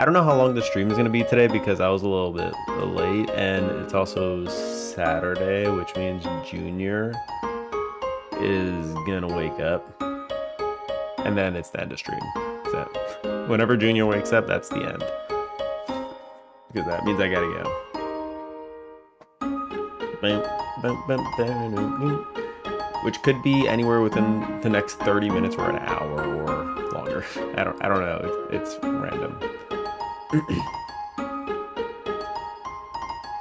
I don't know how long the stream is gonna be today because I was a little bit late, and it's also Saturday, which means Junior is gonna wake up, and then it's the end of stream. So whenever Junior wakes up, that's the end, because that means I gotta go. Which could be anywhere within the next 30 minutes or an hour or longer. I don't know. It's random. All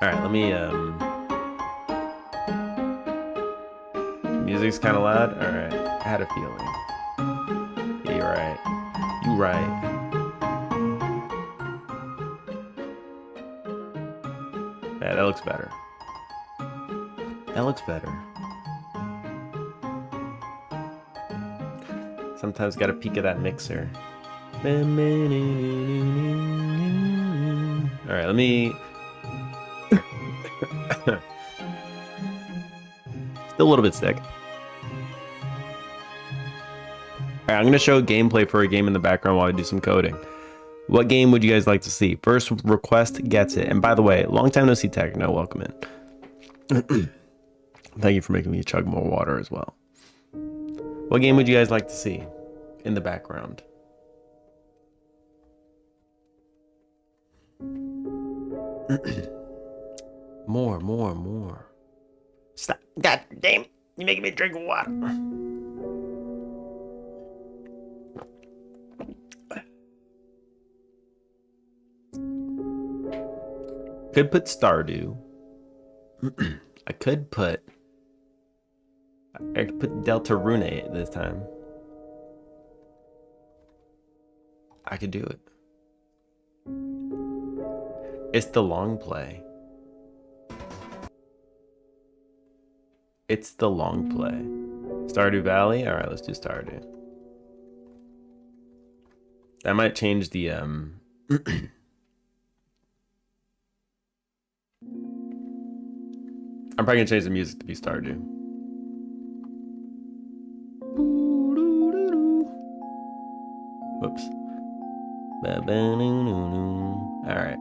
right, let me music's kind of loud. All right, I had a feeling. Yeah, you're right. You right. Yeah, that looks better. That looks better. Sometimes got a peek of that mixer. All right, let me. Still a little bit sick. All right, I'm gonna show gameplay for a game in the background while I do some coding. What game would you guys like to see? First request gets it. And by the way, long time no see, Techno. Welcome in. Thank you for making me chug more water as well. What game would you guys like to see in the background? More. Stop. God damn. You're making me drink water. Could put Stardew. I could put Deltarune this time. I could do it. It's the long play. It's the long play. Stardew Valley? Alright, let's do Stardew. That might change the I'm probably gonna change the music to be Stardew. Whoops. Alright.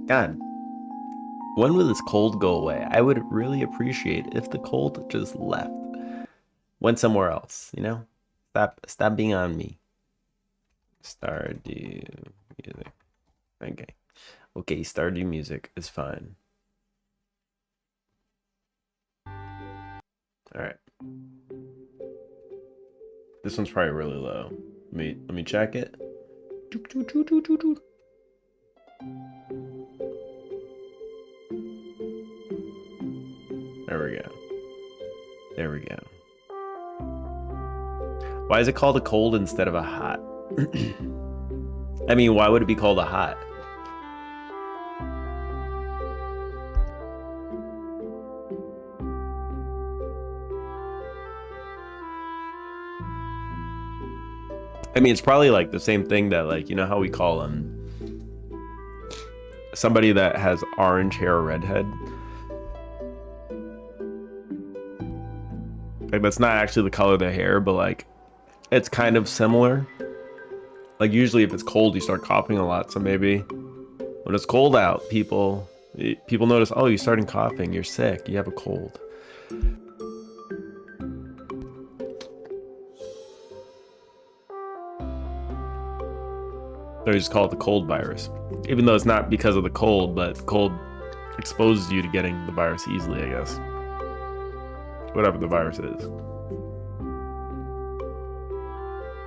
God. When will this cold go away? I would really appreciate if the cold just left. Went somewhere else, you know? Stop being on me. Stardew music. Okay, Stardew music is fine. Alright. This one's probably really low. Let me check it. There we go. There we go. Why is it called a cold instead of a hot? I mean, why would it be called a hot? I mean, it's probably like the same thing that, like, you know how we call somebody that has orange hair or redhead? Like, that's not actually the color of their hair, but like it's kind of similar. Like, usually if it's cold, you start coughing a lot. So maybe when it's cold out, people notice, oh, you're starting coughing, you're sick, you have a cold. They just call it the cold virus, even though it's not because of the cold, but cold exposes you to getting the virus easily, I guess. Whatever the virus is.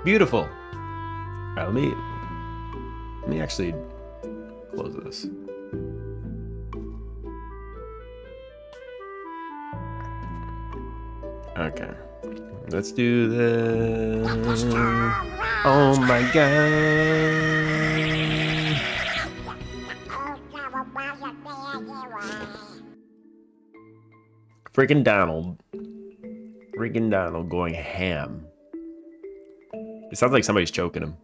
Beautiful. All right, let me actually close this. Okay, let's do this. Oh my god. Freaking Donald going ham. It sounds like somebody's choking him.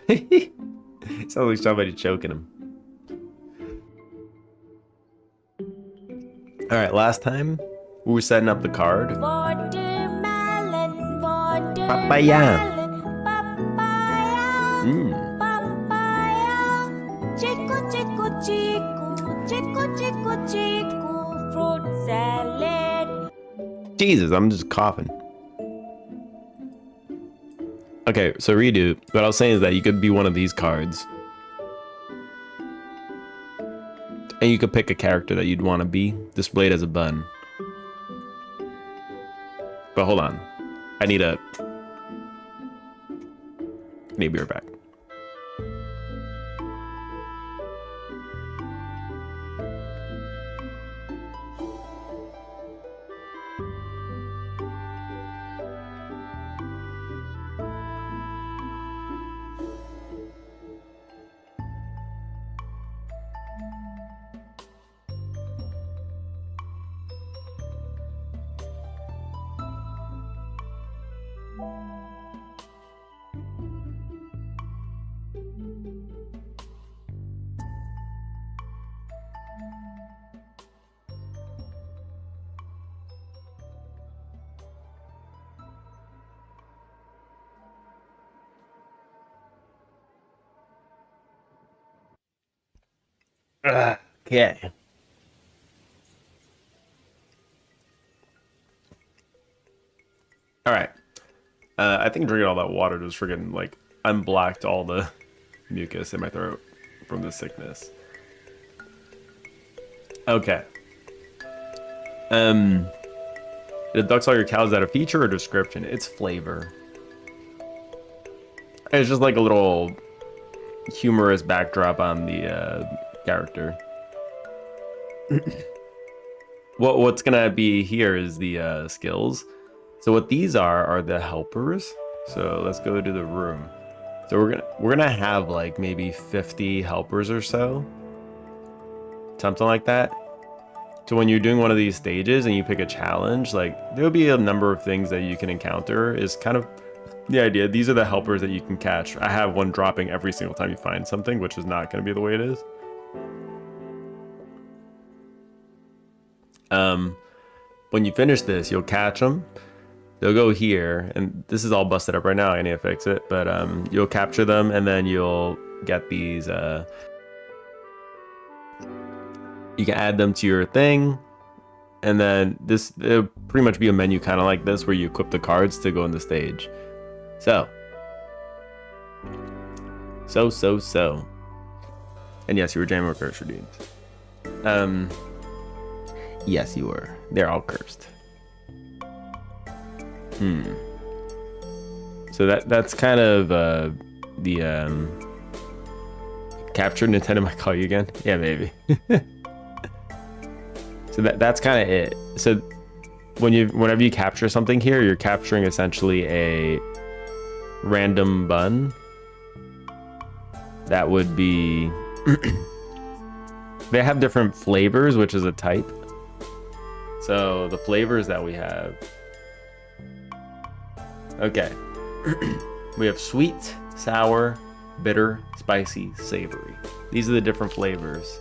It sounds like somebody's choking him. All right, last time we were setting up the card. Papaya. Mm. Fruit salad. Jesus, I'm just coughing. Okay, so redo. What I was saying is that you could be one of these cards. And you could pick a character that you'd want to be displayed as a bun. But hold on. I need to be right back. Okay. All right. I think drinking all that water just friggin' like unblocked all the mucus in my throat from the sickness. Okay. It deducts all your cows. Is that a feature or description? It's flavor. It's just like a little humorous backdrop on the character. What's gonna be here is the skills. So what these are the helpers. So let's go to the room. So we're gonna have like maybe 50 helpers or so, something like that. So when you're doing one of these stages and you pick a challenge, like there'll be a number of things that you can encounter. Is kind of the idea. These are the helpers that you can catch. I have one dropping every single time you find something, which is not going to be the way it is. When you finish this, you'll catch them. They'll go here, and this is all busted up right now. I need to fix it, but you'll capture them, and then you'll get these. You can add them to your thing, and then it'll pretty much be a menu kind of like this, where you equip the cards to go in the stage. So. And yes, you were jamming with cursor dudes. Yes, you were. They're all cursed. So that's kind of the captured Nintendo might call you again. Yeah, maybe. So that's kind of it. So whenever you capture something here, you're capturing essentially a random bun. That would be. They have different flavors, which is a type. So the flavors that we have. Okay. We have sweet, sour, bitter, spicy, savory. These are the different flavors.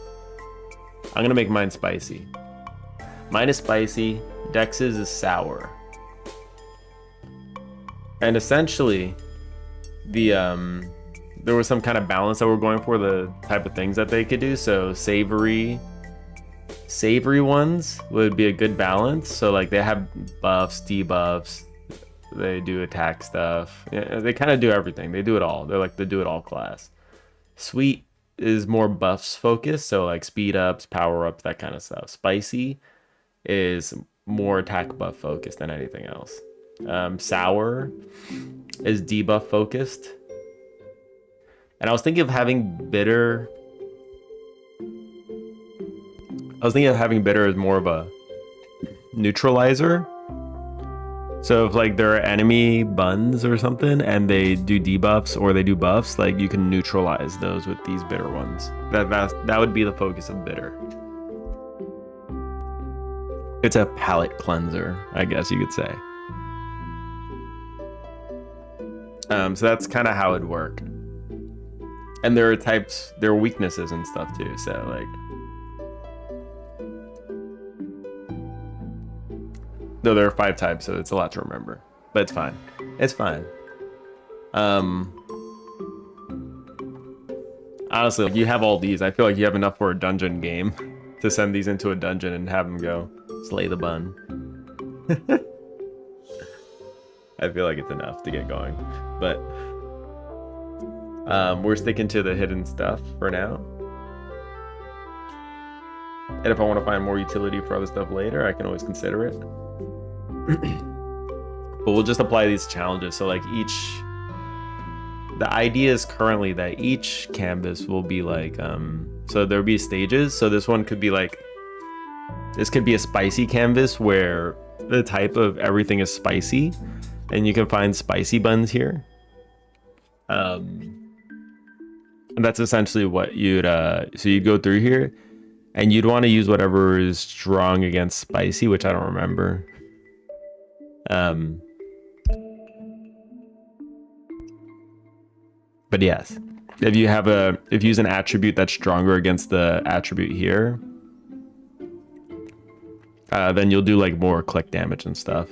I'm gonna make mine spicy. Mine is spicy. Dex's is sour. And essentially, there was some kind of balance that we're going for, the type of things that they could do. So savory ones would be a good balance. So like they have buffs, debuffs, they do attack stuff. Yeah, they kind of do everything. They do it all. They're like the do it all class. Sweet is more buffs focused, so like speed ups, power ups, that kind of stuff. Spicy is more attack buff focused than anything else. Sour is debuff focused. And I was thinking of having bitter. As more of a neutralizer. So if like there are enemy buns or something and they do debuffs or they do buffs, like you can neutralize those with these bitter ones. That would be the focus of bitter. It's a palate cleanser, I guess you could say. So that's kind of how it'd work. And there are types, there are weaknesses and stuff too. So like, though there are 5 types, so it's a lot to remember. but it's fine. It's fine. Honestly, if you have all these, I feel like you have enough for a dungeon game to send these into a dungeon and have them go slay the bun. I feel like it's enough to get going, but we're sticking to the hidden stuff for now. And if I want to find more utility for other stuff later, I can always consider it. But we'll just apply these challenges. So like the idea is currently that each canvas will be like, so there'll be stages. So this one could be like, this could be a spicy canvas where the type of everything is spicy, and you can find spicy buns here. And that's essentially what you'd, so you'd go through here and you'd want to use whatever is strong against spicy, which I don't remember. But yes, if you use an attribute that's stronger against the attribute here, then you'll do like more click damage and stuff.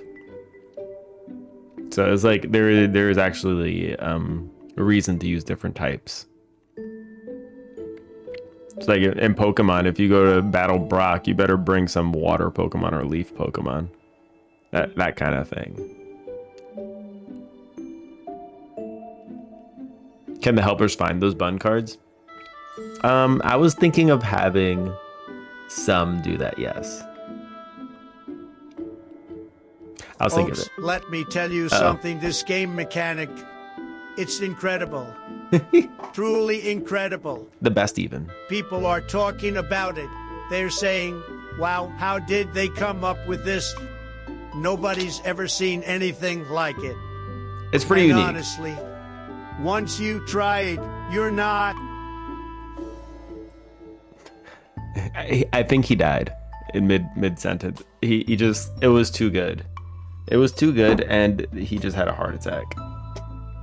So it's like there is actually a reason to use different types. It's like in Pokemon, if you go to battle Brock, you better bring some water Pokemon or leaf Pokemon. That kind of thing. Can the helpers find those bun cards? I was thinking of having some do that, yes. I was thinking of it. Let me tell you something. This game mechanic, it's incredible. Truly incredible. The best even. People are talking about it. They're saying, wow, how did they come up with this? Nobody's ever seen anything like it. It's pretty unique. Honestly, once you try it, you're not. I think he died in mid sentence. He just, it was too good. It was too good, and he just had a heart attack.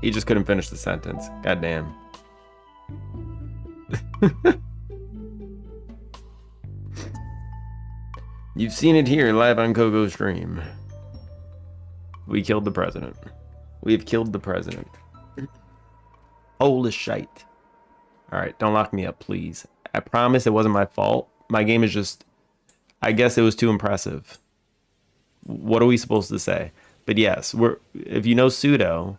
He just couldn't finish the sentence. God damn. You've seen it here live on Coco Stream. We killed the president. We've killed the president. Holy shite. Alright, don't lock me up, please. I promise it wasn't my fault. My game is just... I guess it was too impressive. What are we supposed to say? But yes, if you know pseudo,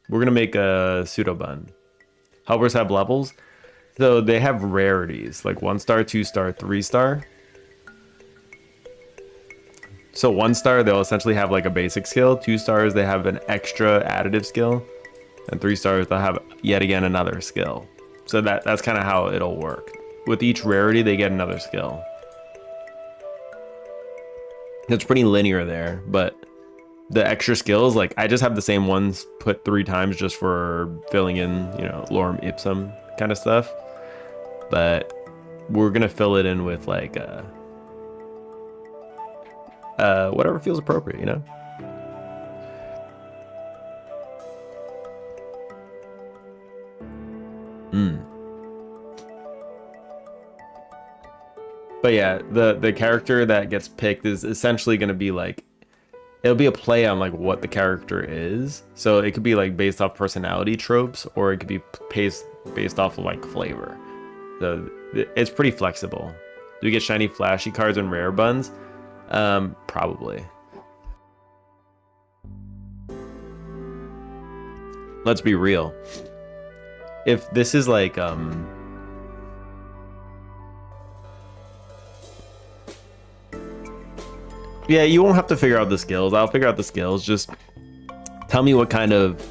we're gonna make a pseudo bun. Helpers have levels, so they have rarities like 1 star, 2 star, 3 star. So 1 star, they'll essentially have like a basic skill. 2 stars, they have an extra additive skill, and 3 stars, they'll have yet again another skill. So that's kind of how it'll work. With each rarity, they get another skill. It's pretty linear there, but the extra skills, like I just have the same ones put 3 times just for filling in, you know, lorem ipsum kind of stuff. But we're gonna fill it in with like whatever feels appropriate, you know. But yeah, the character that gets picked is essentially going to be like, it'll be a play on like what the character is. So it could be like based off personality tropes, or it could be based off of like flavor. So it's pretty flexible. Do we get shiny flashy cards and rare buns? Probably. Let's be real. If this is like yeah, you won't have to figure out the skills. I'll figure out the skills. Just tell me what kind of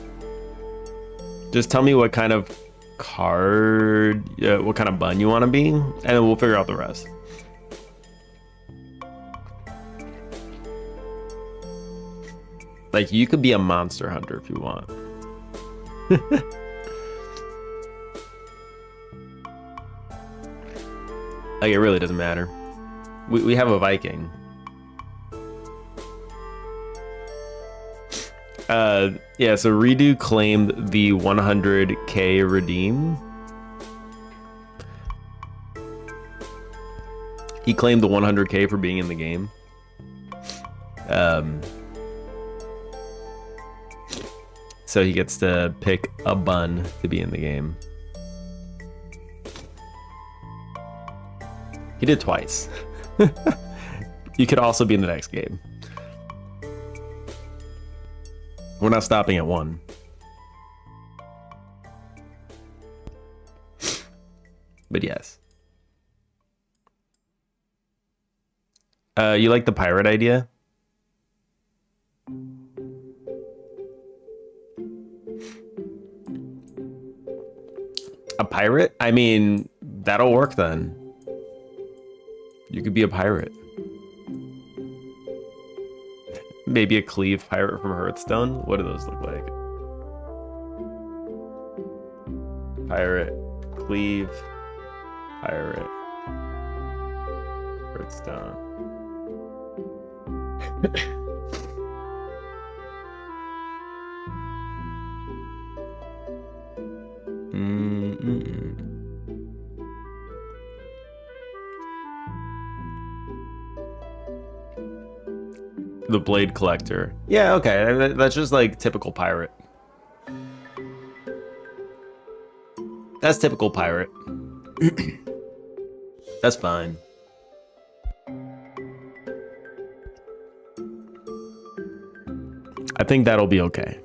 card, what kind of bun you want to be, and then we'll figure out the rest. Like, you could be a monster hunter if you want. Like, it really doesn't matter. We have a Viking. Yeah, so Redo claimed the 100k redeem. He claimed the 100k for being in the game. So he gets to pick a bun to be in the game. He did twice. You could also be in the next game. We're not stopping at one. But yes. You like the pirate idea? A pirate? I mean, that'll work then. You could be a pirate. Maybe a cleave pirate from Hearthstone. What do those look like? Pirate, cleave, pirate, Hearthstone. The blade collector. Yeah, okay. That's just like typical pirate. That's typical pirate. That's fine. I think that'll be okay.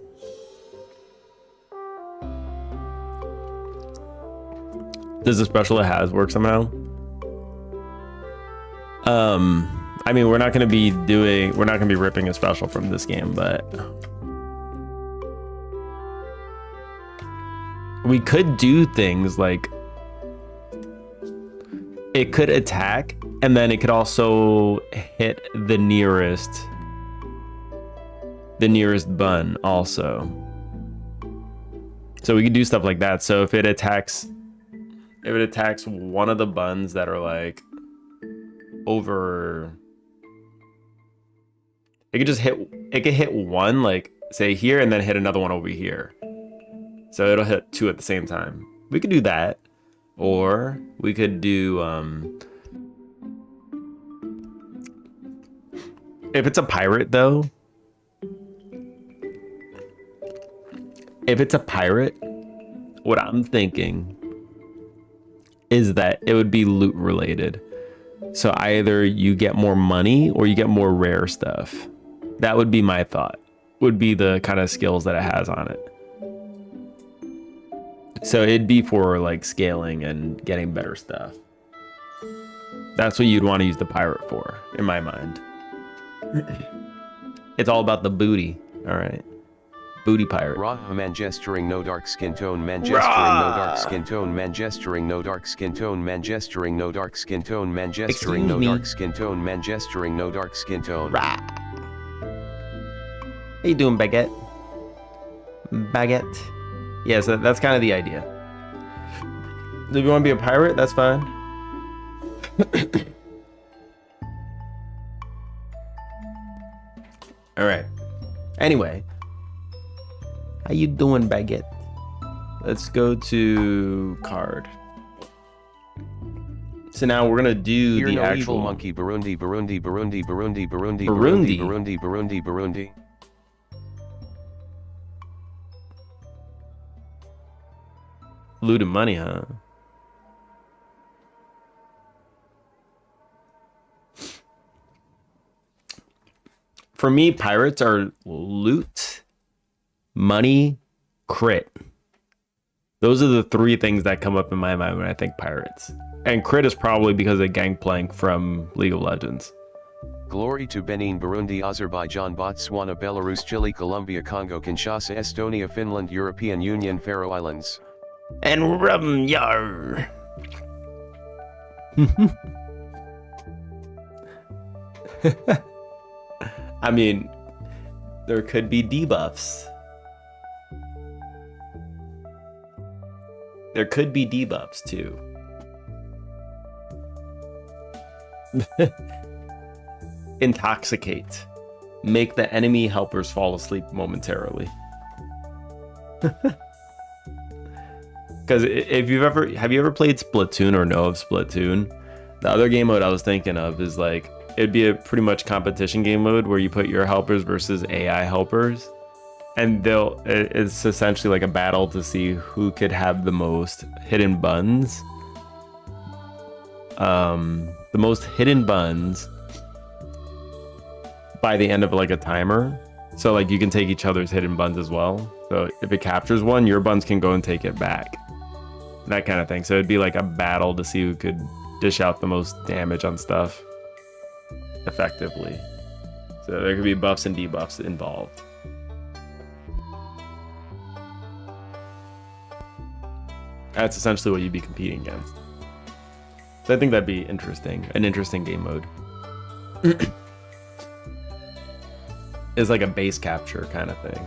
Does the special it has work somehow? I mean, we're not going to be ripping a special from this game, but we could do things like it could attack and then it could also hit the nearest bun also. So we could do stuff like that. So if it attacks one of the buns that are like over, it could hit one, like say here, and then hit another one over here. So it'll hit two at the same time. We could do that. Or we could do, if it's a pirate though, what I'm thinking is that it would be loot related. So either you get more money or you get more rare stuff. That would be my thought, would be the kind of skills that it has on it. So it'd be for like scaling and getting better stuff. That's what you'd want to use the pirate for, in my mind. It's all about the booty. All right. Booty pirate. Rah man gesturing no dark skin tone man gesturing no dark skin tone man gesturing no dark skin tone man gesturing no dark skin tone man gesturing no dark skin tone man gesturing no dark skin tone. Rah. How you doing, Baguette? Baguette. Yeah, so that's kind of the idea. If you want to be a pirate, that's fine. All right. Anyway, how you doing, Baguette? Let's go to card. So now we're gonna do You're the no actual evil monkey. Burundi, Burundi, Burundi, Burundi, Burundi, Burundi. Burundi, Burundi, Burundi. Looting money, huh? For me, pirates are loot, money, crit. Those are the three things that come up in my mind when I think pirates. And crit is probably because of Gangplank from League of Legends. Glory to Benin, Burundi, Azerbaijan, Botswana, Belarus, Chile, Colombia, Congo, Kinshasa, Estonia, Finland, European Union, Faroe Islands. And rum yar. I mean, there could be debuffs. There could be debuffs too. Intoxicate. Make the enemy helpers fall asleep momentarily. Because if have you ever played Splatoon or know of Splatoon? The other game mode I was thinking of is like, it'd be a pretty much competition game mode where you put your helpers versus AI helpers, and it's essentially like a battle to see who could have the most hidden buns. The most hidden buns by the end of like a timer. So like you can take each other's hidden buns as well. So if it captures one, your buns can go and take it back. That kind of thing. So it'd be like a battle to see who could dish out the most damage on stuff effectively. So there could be buffs and debuffs involved. That's essentially what you'd be competing against. So I think that'd be interesting. An interesting game mode. It's like a base capture kind of thing.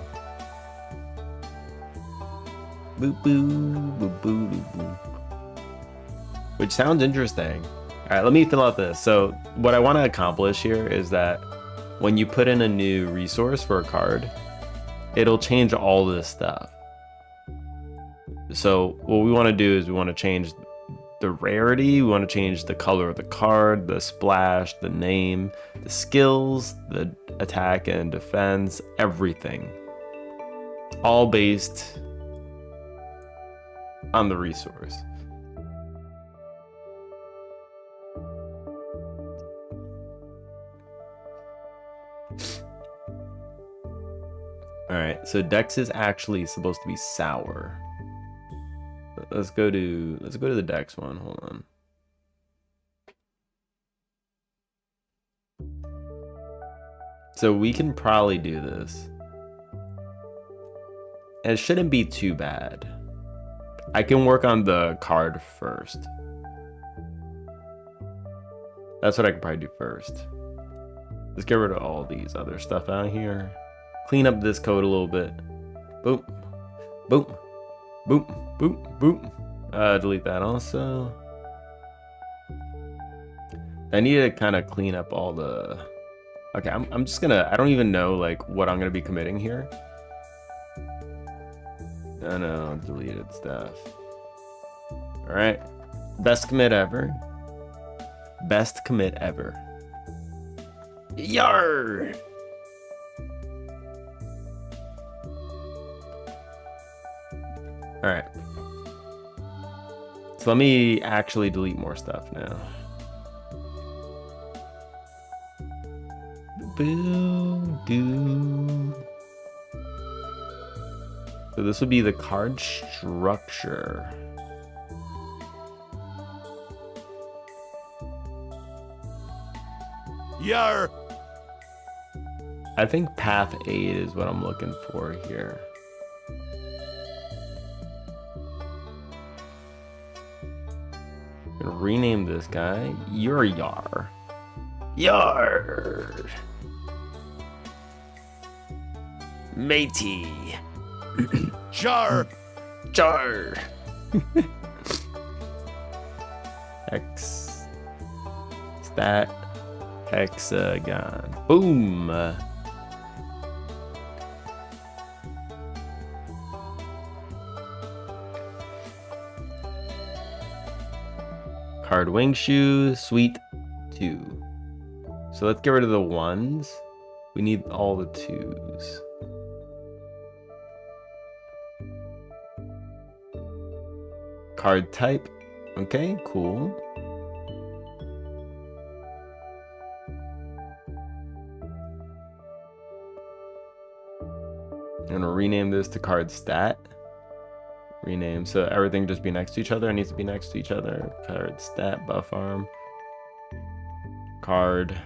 Boop boo, boop boo, boop boo. Which sounds interesting. All right, let me fill out this. So what I want to accomplish here is that when you put in a new resource for a card, it'll change all this stuff. So what we want to do is we want to change the rarity, we want to change the color of the card, the splash, the name, the skills, the attack and defense, everything. All based on the resource. All right, so Dex is actually supposed to be sour. Let's go to the Dex one. Hold on. So we can probably do this. And it shouldn't be too bad. I can work on the card first. That's what I can probably do first. Let's get rid of all these other stuff out here. Clean up this code a little bit. Boop. Boop. Boop. Boop. Boop. Delete that also. I need to kind of clean up all the... Okay, I'm just gonna... I don't even know like what I'm gonna be committing here. Oh no, deleted stuff. Alright. Best commit ever. Best commit ever. Yar! Alright. So let me actually delete more stuff now. Boo doo. So this would be the card structure. Yar! I think path 8 is what I'm looking for here. I'm gonna rename this guy Yar. Yar! Matey. Jar! Jar! X. Stat. Hexagon. Boom! Card wing shoe, sweet 2. So let's get rid of the 1s. We need all the 2s. Card type. Okay, cool. I'm gonna rename this to card stat. Rename, so everything just be next to each other. It needs to be next to each other. Card stat buff arm. Card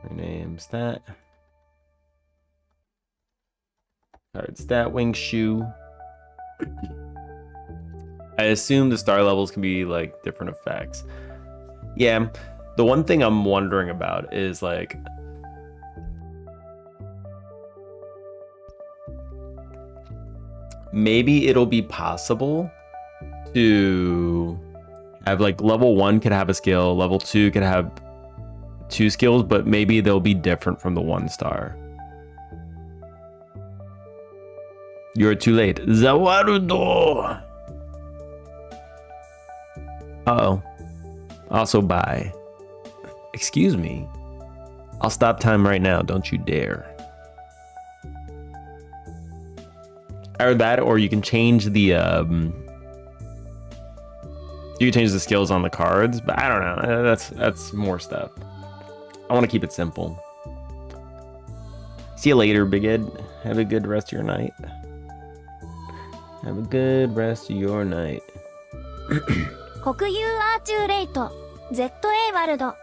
rename stat. Card stat wing shoe. I assume the star levels can be like different effects. Yeah, the one thing I'm wondering about is like maybe it'll be possible to have like level 1 could have a skill, level 2 could have 2 skills, but maybe they'll be different from the 1 star. You're too late. Zawarudo! Uh-oh. Also bye. Excuse me. I'll stop time right now. Don't you dare. Or that, or you can change the you can change the skills on the cards, but I don't know. That's more stuff. I want to keep it simple. See you later, Big Ed. Have a good rest of your night. Have a good rest of your night. 国有アーチューレイト ZA ワルド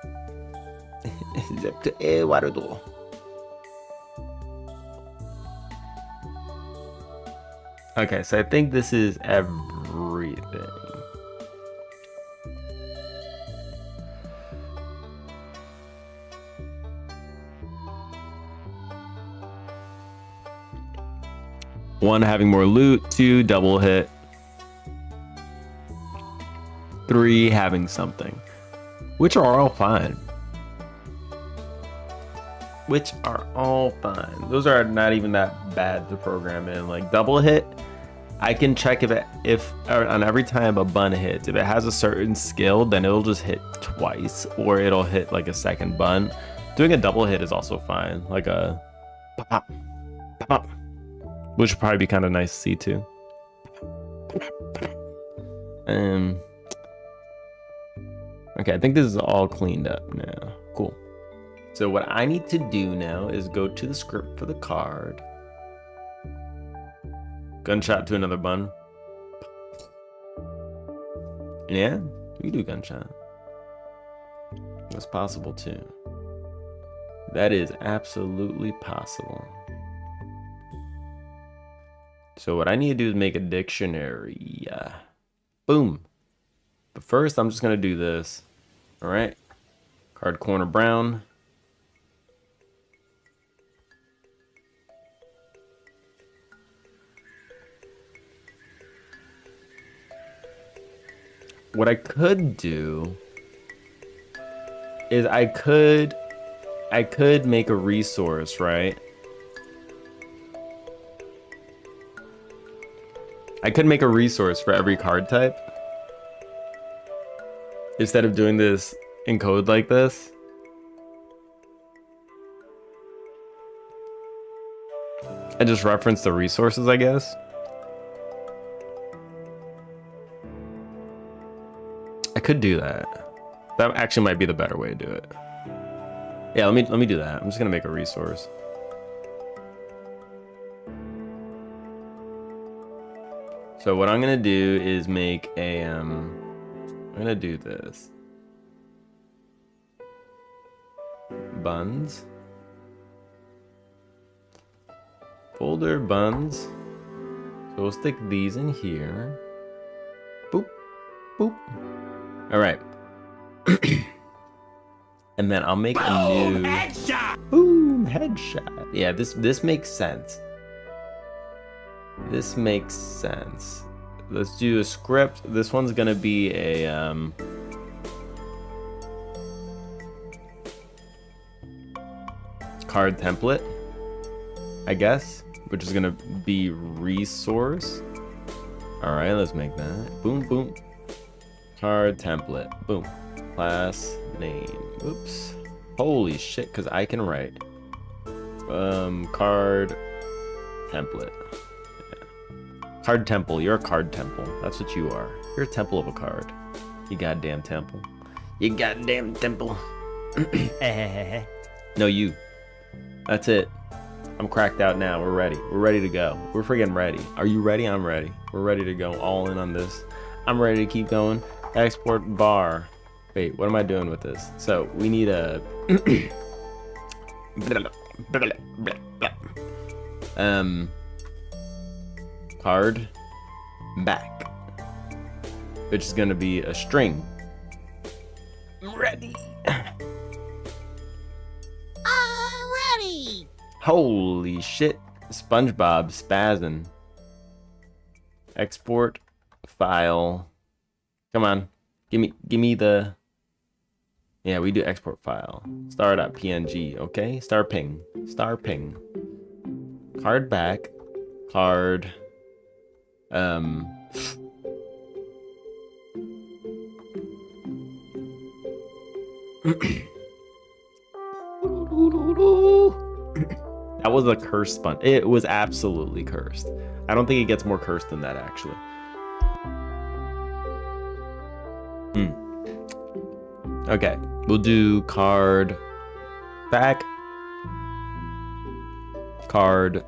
ZA ワルド。Okay, so I think this is everything. One, having more loot. Two, double hit. Three, having something. Which are all fine. Which are all fine. Those are not even that bad to program in. Like double hit, I can check if on every time a bun hits, if it has a certain skill, then it'll just hit twice, or it'll hit like a second bun. Doing a double hit is also fine, like a pop pop pop pop, which would probably be kind of nice to see too. Okay, I think this is all cleaned up now. Cool. So what I need to do now is go to the script for the card. Gunshot to another bun. Yeah, we do gunshot. That's possible too. That is absolutely possible. So what I need to do is make a dictionary. Boom. But first, I'm just going to do this. All right. Card corner brown. What I could do is I could make a resource, right? I could make a resource for every card type. Instead of doing this in code like this. I just reference the resources, I guess. I could do that. That actually might be the better way to do it. Yeah, let me do that. I'm just gonna make a resource. So what I'm gonna do is make a I'm gonna do this. Buns. Folder buns. So we'll stick these in here. Boop. Boop. All right. And then I'll make a new headshot. Boom, headshot. Yeah, this makes sense. This makes sense. Let's do a script. This one's gonna be a card template, I guess, which is gonna be resource. All right, let's make that. Boom, boom. Card template. Boom. Class name. Oops. Holy shit, because I can write. Card template. Yeah. Card temple. You're a card temple. That's what you are. You're a temple of a card. You goddamn temple. You goddamn temple. No, you. That's it. I'm cracked out now. We're ready. We're ready to go. We're friggin' ready. Are you ready? I'm ready. We're ready to go all in on this. I'm ready to keep going. Export bar. Wait, what am I doing with this? So we need a card back, which is gonna be a string. Ready. Already. Holy shit. SpongeBob spazzing. Export file. Come on. Give me the. Yeah, we do export file. Star.png, okay? Star ping. Card back. Card. That was a cursed sponge. It was absolutely cursed. I don't think it gets more cursed than that, actually. Okay, we'll do card back, card,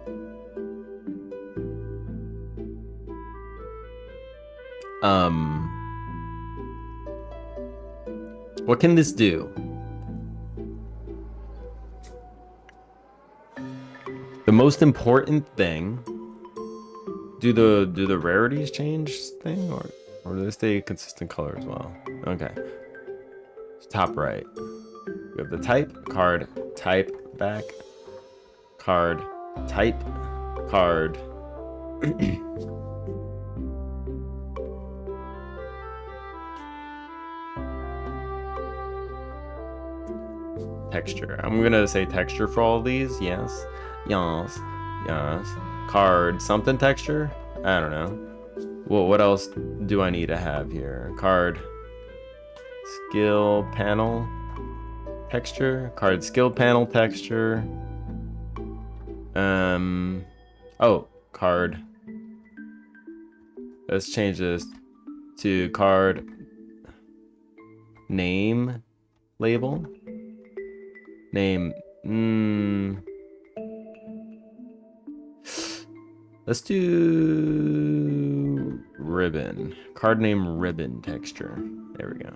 what can this do? The most important thing, do the rarities change thing, or do they stay consistent color as well? Okay. Top right. We have the type, card, type, back, card, type, card. Texture. I'm gonna say texture for all of these. Yes. Yes. Yes. Card, something texture? I don't know. Well, what else do I need to have here? Card. Skill panel texture, card skill panel texture. Oh, card. Let's change this to card name label. Name. Let's do ribbon. Card name ribbon texture. There we go.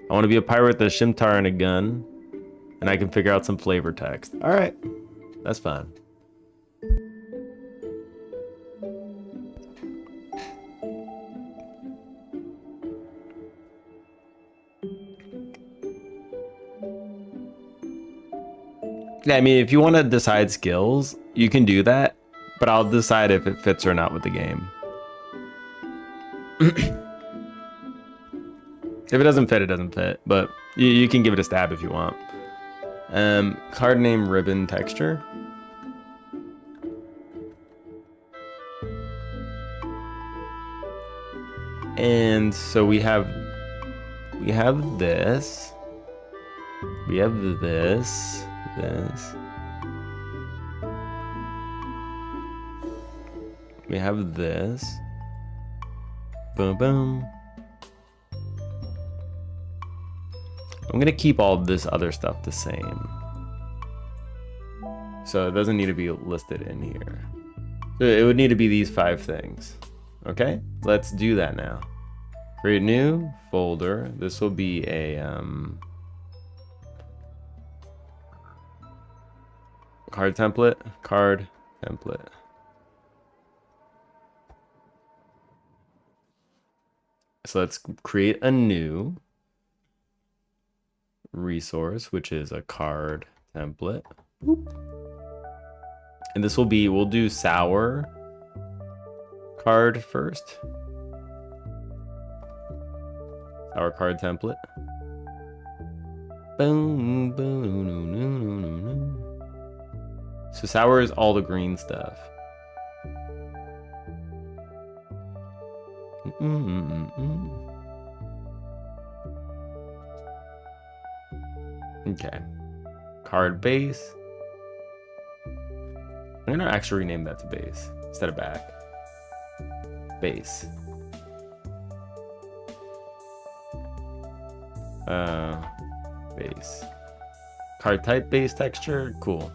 I want to be a pirate with a scimitar and a gun, and I can figure out some flavor text. All right, that's fine. Yeah, I mean, if you want to decide skills, you can do that, but I'll decide if it fits or not with the game. If it doesn't fit, it doesn't fit, but you can give it a stab if you want. Card name ribbon texture. And so we have this. We have this. We have this. Boom, boom. I'm gonna keep all this other stuff the same. So it doesn't need to be listed in here. So it would need to be these 5 things. Okay, let's do that now. Create new folder. This will be a card template. So let's create a new resource, which is a card template. Boop. And this will be, we'll do sour card first. Sour card template. Boom, boom, no, no, no, no, no. So sour is all the green stuff. Okay. Card base. I'm gonna actually rename that to base instead of back. Base. Base. Card type base texture. Cool.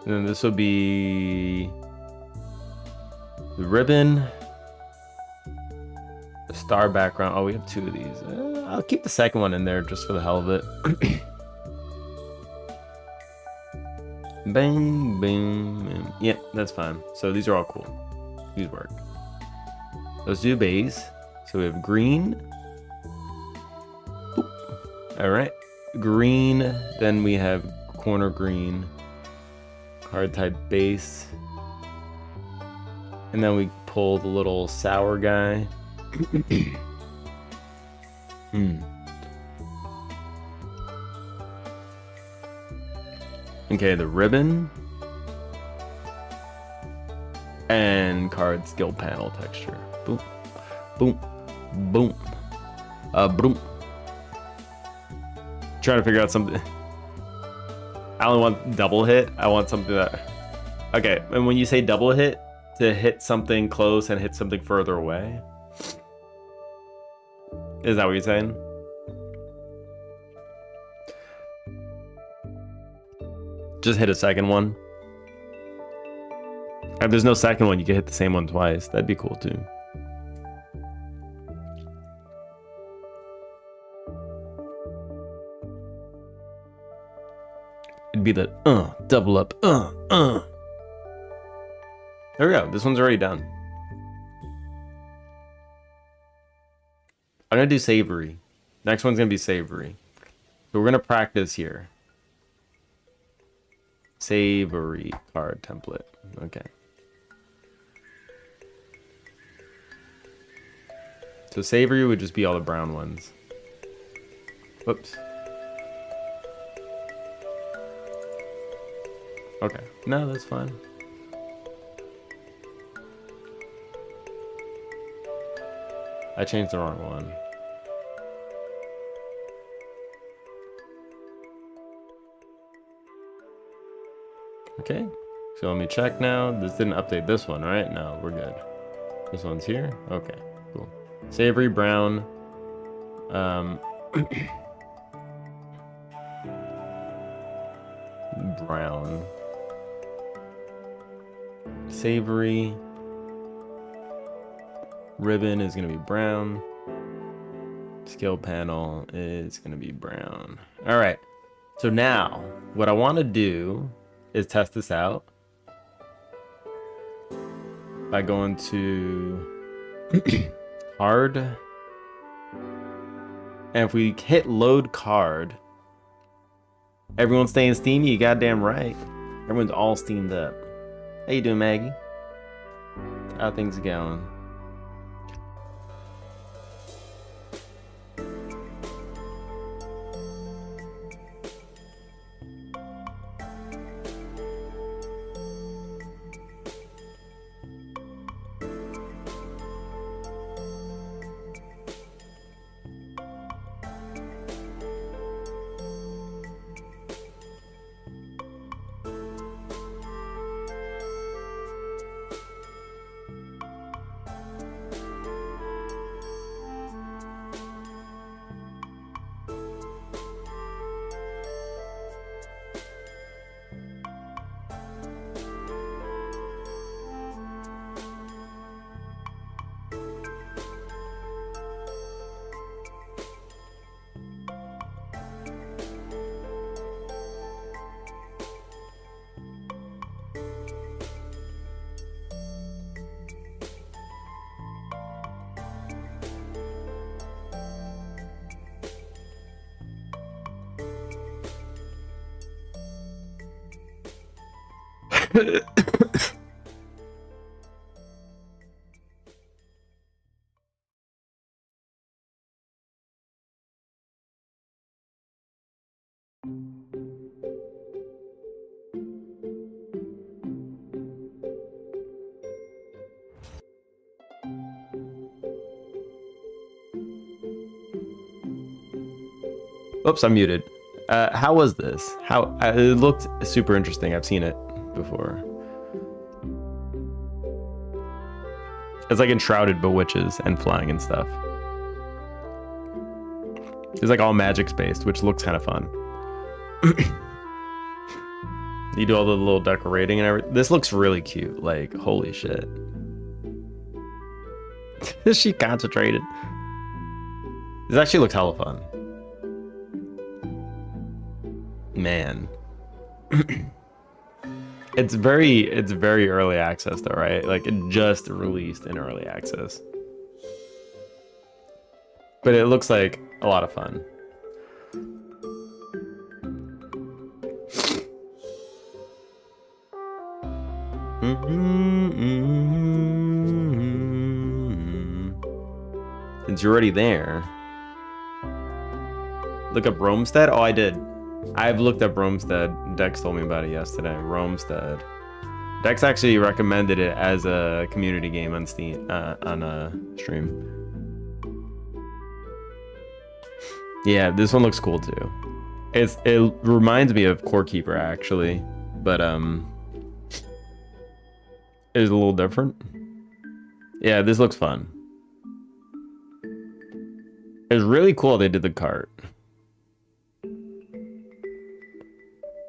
And then this will be the ribbon, the star background. Oh, we have 2 of these. I'll keep the second one in there just for the hell of it. Bang, bang, bang. Yeah, that's fine. So these are all cool. These work. Let's do base. So we have green. Boop. All right, green. Then we have corner green. Card type base. And then we pull the little sour guy. Okay, the ribbon. And ribbon card skill panel texture. Boom, boom, boom, boom. Trying to figure out something. I only want double hit. I want something that. Okay, and when you say double hit, to hit something close and hit something further away. Is that what you're saying? Just hit a second one. If there's no second one, you can hit the same one twice. That'd be cool too. It'd be the double up. There we go. This one's already done. I'm gonna do savory. Next one's gonna be savory. So we're gonna practice here. Savory card template. Okay. So savory would just be all the brown ones. Whoops. Okay. No, that's fine. I changed the wrong one. Okay, so let me check now. This didn't update this one, right? No, we're good. This one's here. Okay, cool. Savory brown. Brown. Savory. Ribbon is going to be brown. Skill panel is going to be brown. All right. So now what I want to do is test this out by going to card. And if we hit load card, everyone's staying steamy. You goddamn right. Everyone's all steamed up. How you doing, Maggie? How things going? Oops, I'm muted. How was this? It looked super interesting. I've seen it before. It's like Enshrouded Bewitches and flying and stuff. It's like all magic based, which looks kind of fun. You do all the little decorating and everything. This looks really cute. Like, holy shit. Is she concentrated? This actually looks hella fun. Man. It's very early access though, right? Like it just released in early access. But it looks like a lot of fun. Since you're already there. Look up Romestead? Oh, I did. I've looked up Romestead. Dex told me about it yesterday. Romestead. Dex actually recommended it as a community game on Steam, on a stream. Yeah, this one looks cool too. It reminds me of Core Keeper actually, but it's a little different. Yeah, this looks fun. It's really cool they did the cart.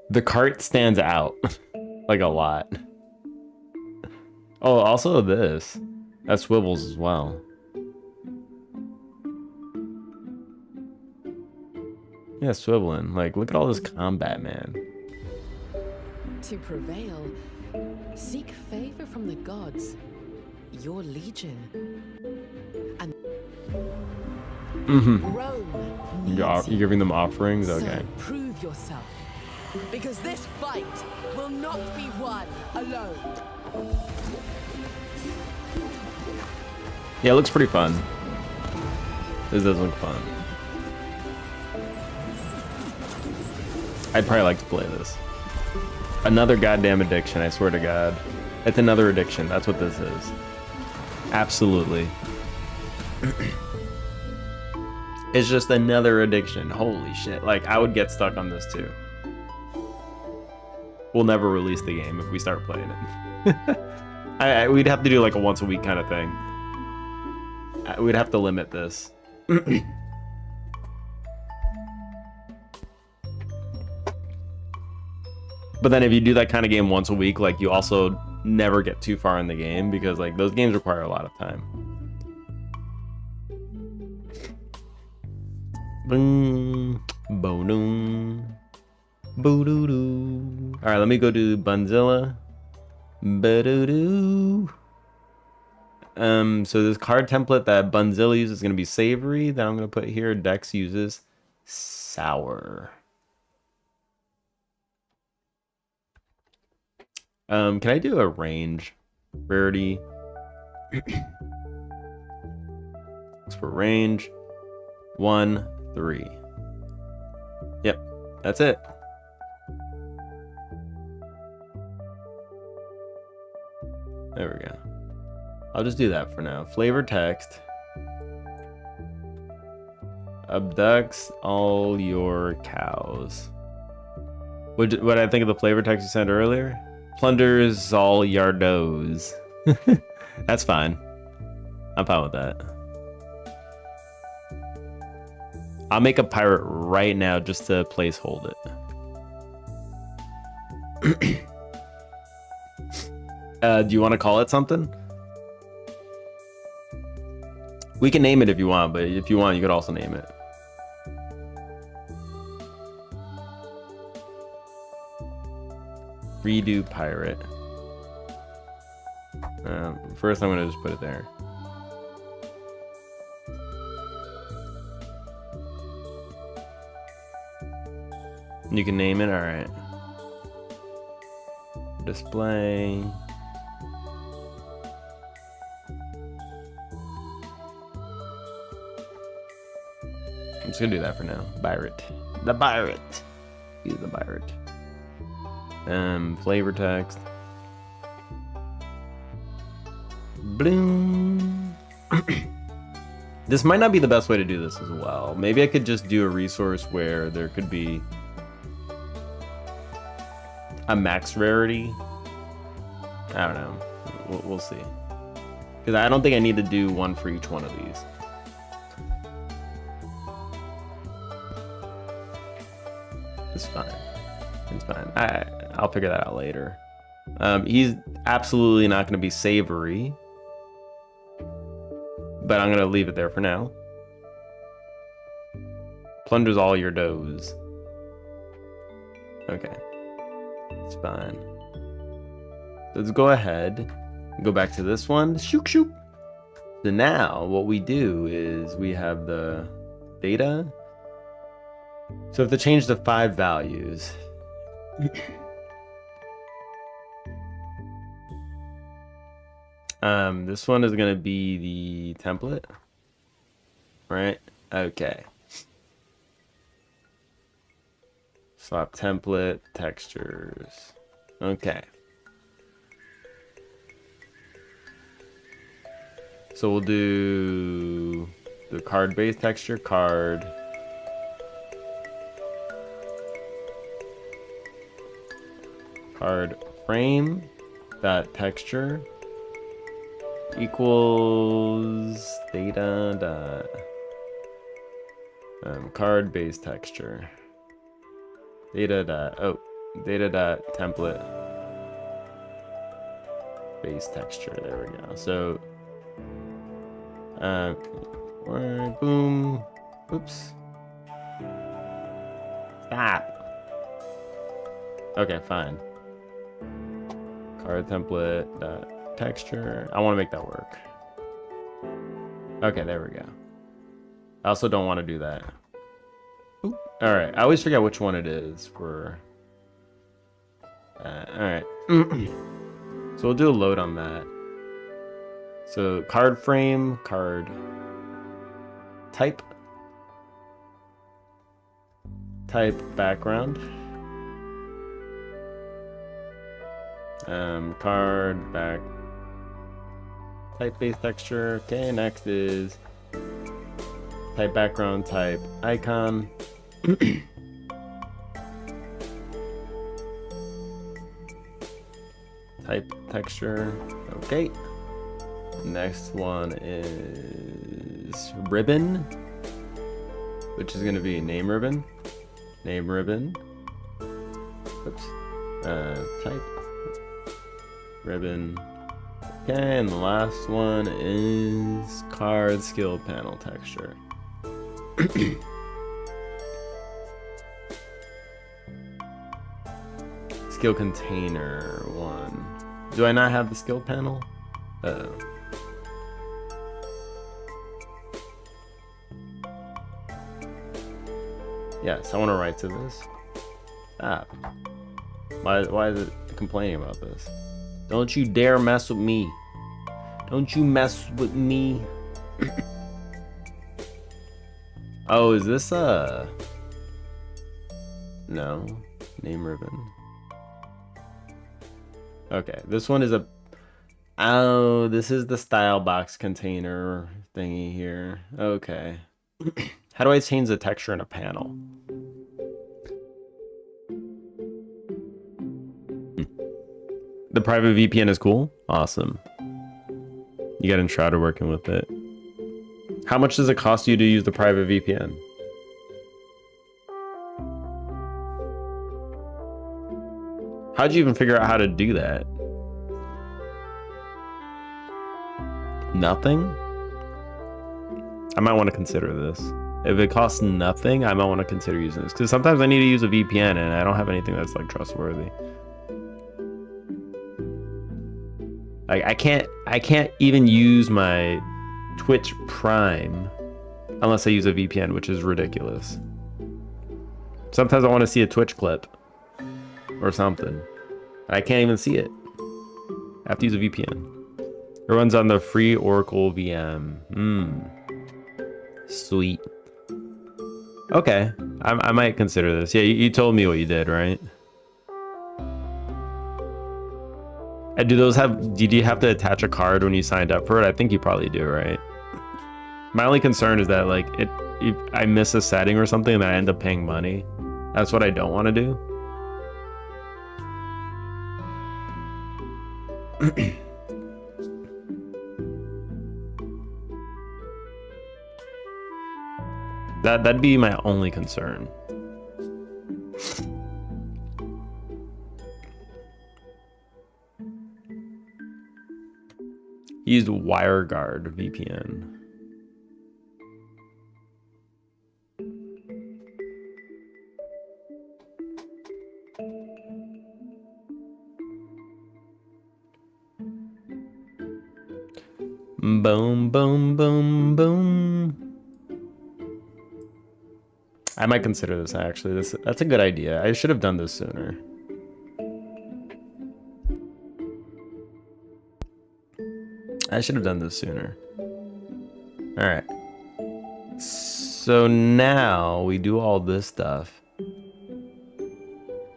The cart stands out like a lot. Oh, also this. That swivels as well. Yeah, swiveling. Like, look at all this combat, man. To prevail, seek favor from the gods, your legion. And Rome needs You're giving them offerings? Okay. So prove yourself, because this fight will not be won alone. Yeah, it looks pretty fun. This does look fun. I'd probably like to play this. Another goddamn addiction, I swear to God. It's another addiction, that's what this is. Absolutely. It's just another addiction. Holy shit. Like, I would get stuck on this too. We'll never release the game if we start playing it. We'd have to do like a once a week kind of thing. We'd have to limit this. But then if you do that kind of game once a week, like, you also never get too far in the game because like those games require a lot of time. Boom, boom, boo-doo-doo. All right, let me go to Bunzilla. Ba-doo-doo. So this card template that Bunzilla uses is going to be savory. That I'm going to put here. Dex uses sour. Can I do a range? Rarity. Let's put range. 1, 3. Yep, that's it. There we go. I'll just do that for now. Flavor text. Abducts all your cows. What I think of the flavor text you sent earlier? Plunders all yardos. That's fine. I'm fine with that. I'll make a pirate right now just to placehold it. Do you want to call it something? We can name it if you want, but if you want, you could also name it. Redo pirate. First, I'm gonna just put it there. You can name it. All right. Display. I'm just gonna do that for now. Pirate. The pirate. Use the pirate. Flavor text. Bloom. This might not be the best way to do this as well. Maybe I could just do a resource where there could be a max rarity. I don't know. We'll see. Because I don't think I need to do one for each one of these. It's fine. It's fine. I'll figure that out later. He's absolutely not going to be savory, but I'm going to leave it there for now. Plunders all your doughs. Okay. It's fine. Let's go ahead and go back to this one. Shoop, shoop. So now what we do is we have the data. So if to change the 5 values. This one is going to be the template, right? Okay. Swap template, textures. Okay. So we'll do the card base texture, card. Card frame, that texture equals data dot card base texture. Data dot template base texture. There we go. So boom. Oops. Stop. Okay, fine. Card template texture. I want to make that work. Okay, there we go. I also don't want to do that. Oop. All right, I always forget which one it is for. All right. So we'll do a load on that. So card frame, card type background. Card back type base texture. Okay, next is type background, type icon. Type texture. Okay. Next one is ribbon, which is going to be name ribbon. Name ribbon. Oops. Type ribbon. Okay, and the last one is card skill panel texture. Skill container one. Do I not have the skill panel? Uh-oh. Yes, I want to write to this. Stop. Why is it complaining about this? Don't you dare mess with me. Don't you mess with me. Oh, is this no. Name ribbon. Okay, this one is a... Oh, this is the style box container thingy here. Okay. How do I change the texture in a panel? The private VPN is cool? Awesome. You got Enshrouded working with it. How much does it cost you to use the private VPN? How'd you even figure out how to do that? Nothing? I might want to consider this. If it costs nothing, I might want to consider using this. Because sometimes I need to use a VPN and I don't have anything that's like trustworthy. Like I can't even use my Twitch Prime unless I use a VPN, which is ridiculous. Sometimes I want to see a Twitch clip or something. I can't even see it. I have to use a VPN. It runs on the free Oracle VM. Sweet. Okay, I might consider this. Yeah, you told me what you did, right? And did you have to attach a card when you signed up for it? I think you probably do, right? My only concern is that like if I miss a setting or something and I end up paying money. That's what I don't want to do. That'd be my only concern. Used WireGuard VPN. Boom, boom, boom, boom. I might consider this actually. That's a good idea. I should have done this sooner. All right. So now we do all this stuff.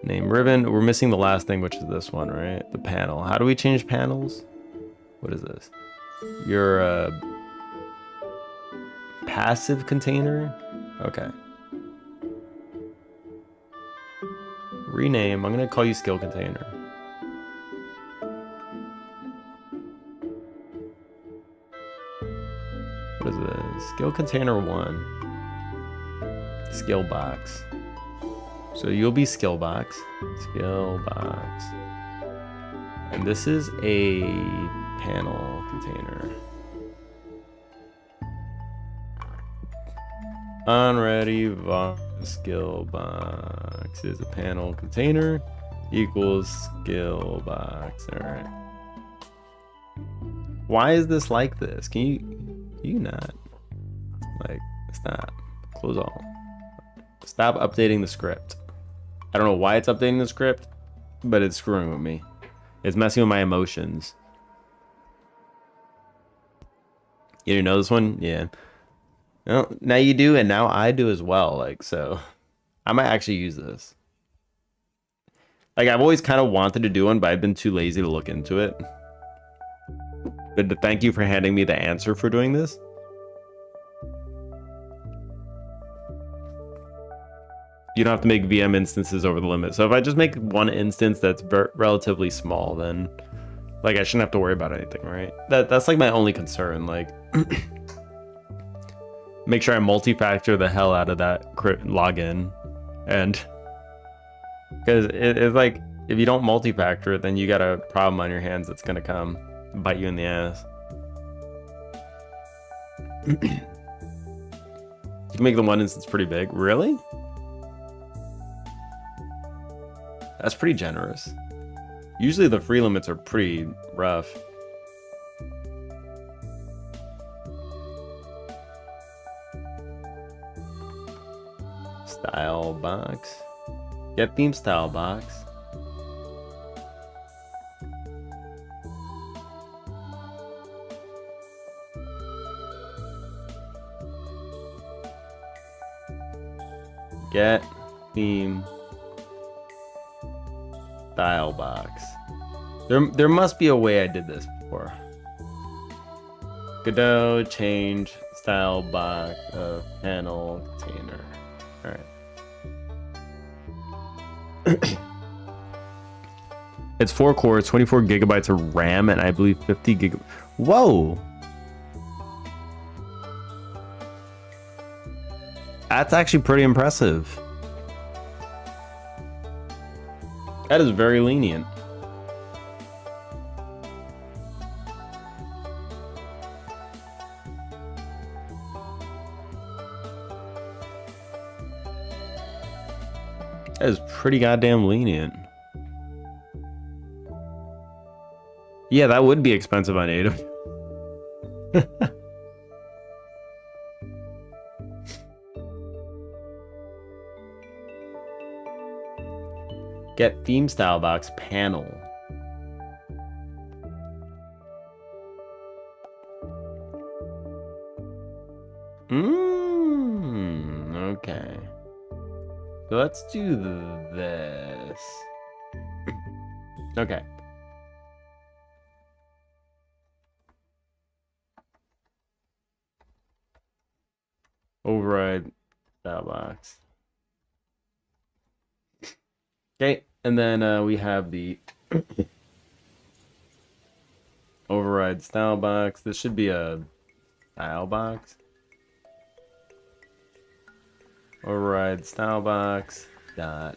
Name ribbon. We're missing the last thing, which is this one, right? The panel. How do we change panels? What is this? Your passive container. Okay. Rename. I'm gonna call you skill container. What is this? Skill container 1. Skill box. So you'll be skill box. Skill box. And this is a panel container. Unready skill box is a panel container equals skill box. All right. Why is this like this? Can you not like stop? Close all. Stop updating the script. I don't know why it's updating the script, but it's screwing with me. It's messing with my emotions. You didn't know this one? Yeah. No, now you do, and now I do as well. Like, so I might actually use this. Like, I've always kind of wanted to do one, but I've been too lazy to look into it. But thank you for handing me the answer for doing this. You don't have to make VM instances over the limit. So if I just make one instance that's relatively small, then like I shouldn't have to worry about anything, right? That's like my only concern. Like, make sure I multi-factor the hell out of that login, and because it's like if you don't multi-factor it, then you got a problem on your hands that's gonna come bite you in the ass. You can make the one instance pretty big. Really? That's pretty generous. Usually the free limits are pretty rough. Style box. Get theme style box. Get theme style box. There must be a way I did this before. Godot change style box of panel container. All right. It's 4 cores, 24 gigabytes of RAM, and I believe 50 gig. Whoa. That's actually pretty impressive. That is very lenient. That is pretty goddamn lenient. Yeah, that would be expensive on native. Get theme style box panel. Okay. So let's do this. Okay. Override style box. Okay, and then we have the override style box. This should be a style box. Override style box dot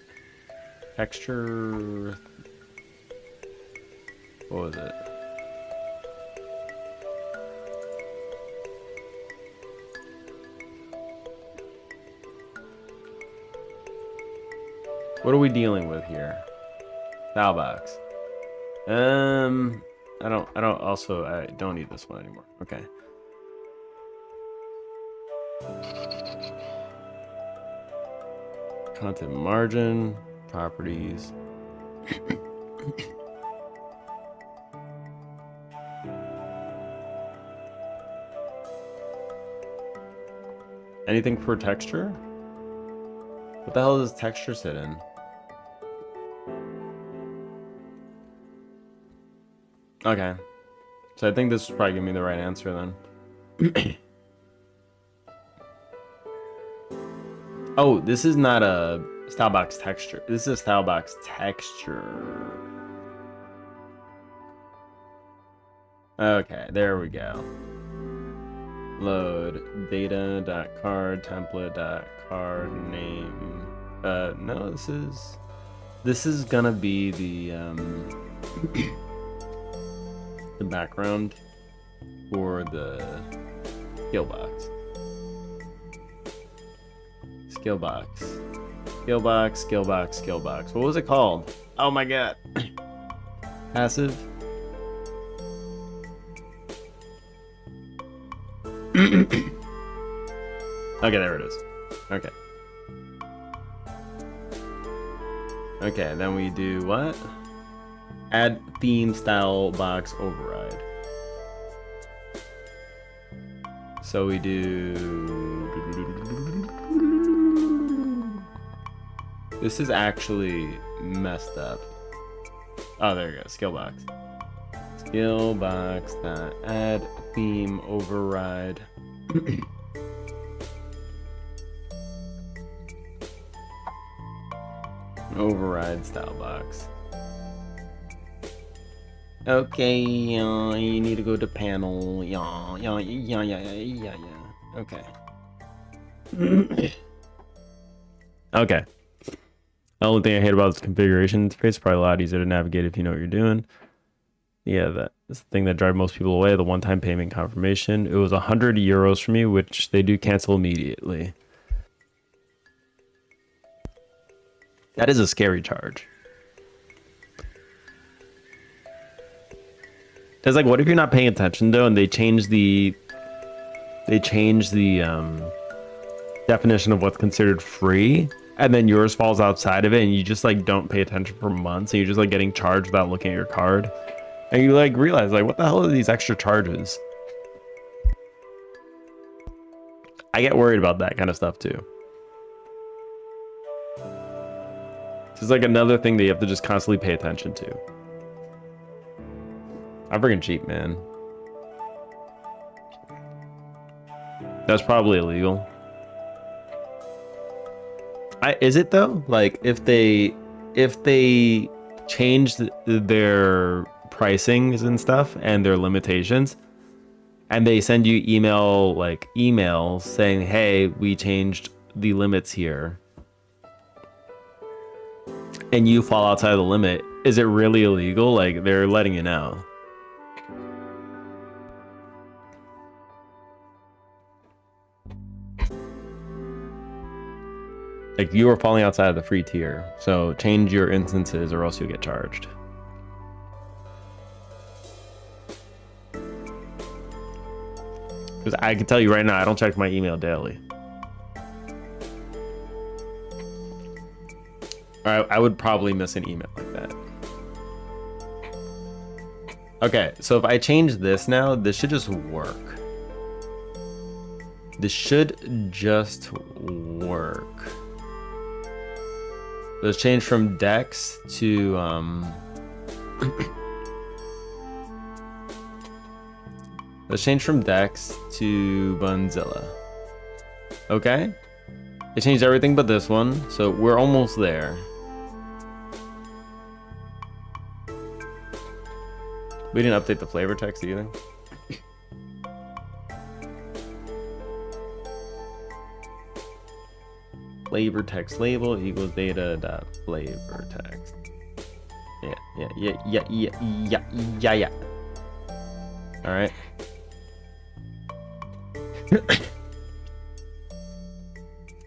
texture. What was it? What are we dealing with here? Style box. I don't need this one anymore. Okay. Content margin, properties. Anything for texture? What the hell does texture sit in? Okay. So I think this is probably giving me the right answer then. Oh, this is not a style box texture. This is a style box texture. Okay, there we go. Load data.card template.card name. No, this is gonna be the the background for the skill box. Skill box. Skill box, skill box, skill box. What was it called? Oh my god. Passive. Okay, there it is. Okay. Okay, then we do what? Add theme style box override. So we do... This is actually messed up. Oh, there you go. Skill box. Skill box dot add theme override. Override style box. Okay, you need to go to panel. Yeah. Okay. Okay. The only thing I hate about this configuration interface is probably a lot easier to navigate if you know what you're doing. Yeah, that's the thing that drives most people away, the one-time payment confirmation. It was 100 euros for me, which they do cancel immediately. That is a scary charge. It's like, what if you're not paying attention though, and they change the definition of what's considered free, and then yours falls outside of it, and you just like don't pay attention for months, and you're just like getting charged without looking at your card, and you like realize like, what the hell are these extra charges? I get worried about that kind of stuff too. It's like another thing that you have to just constantly pay attention to. I'm freaking cheap, man. That's probably illegal. Is it though? Like if they changed their pricings and stuff and their limitations, and they send you emails saying, hey, we changed the limits here, and you fall outside of the limit, is it really illegal? Like, they're letting you know. Like, you are falling outside of the free tier, so change your instances or else you'll get charged. Because I can tell you right now, I don't check my email daily. I would probably miss an email like that. Okay, so if I change this now, this should just work. This should just work. Let's change from Dex to let's change from Dex to Bunzilla. Okay? It changed everything but this one, so we're almost there. We didn't update the flavor text either. Flavor text label equals data dot flavor text. Yeah. All right.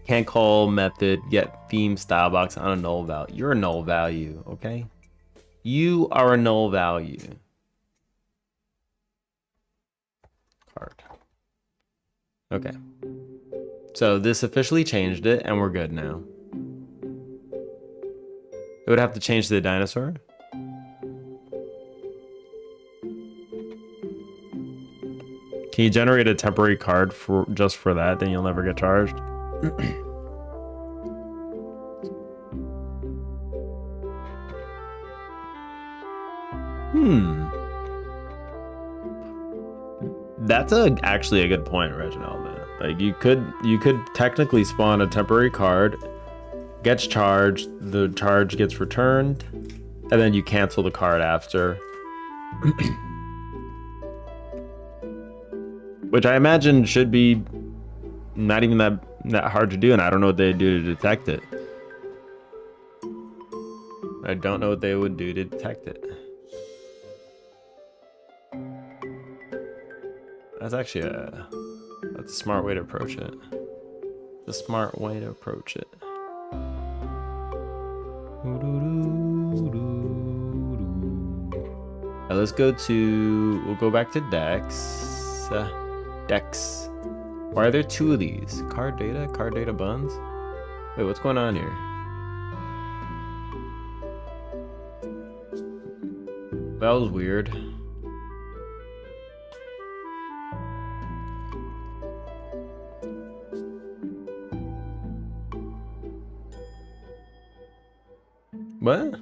Can't call method get theme style box on a null value. You're a null value, okay? You are a null value. Card. Okay. So this officially changed it, and we're good now. It would have to change the dinosaur. Can you generate a temporary card for just for that? Then you'll never get charged. That's actually a good point, Reginald. Like you could technically spawn a temporary card, gets charged, the charge gets returned, and then you cancel the card after. Which I imagine should be not even that hard to do, and I don't know what they do to detect it. I don't know what they would do to detect it. That's actually that's a smart way to approach it. It's a smart way to approach it. Now let's go to, we'll go back to Dex. Dex. Why are there two of these? Card data buns? Wait, what's going on here? That was weird. What?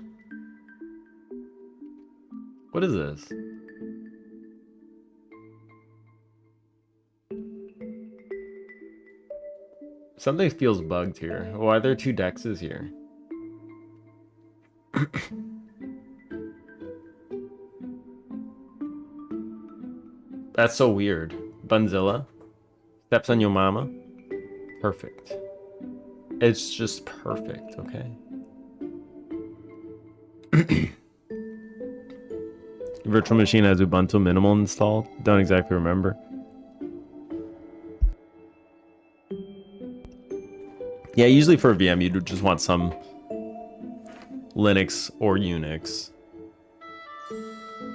What is this? Something feels bugged here. Why are there two Dexes here? That's so weird. Bunzilla. Steps on your mama. Perfect. It's just perfect, okay? Virtual machine has Ubuntu minimal installed. Don't exactly remember. Yeah, usually for a VM you'd just want some Linux or Unix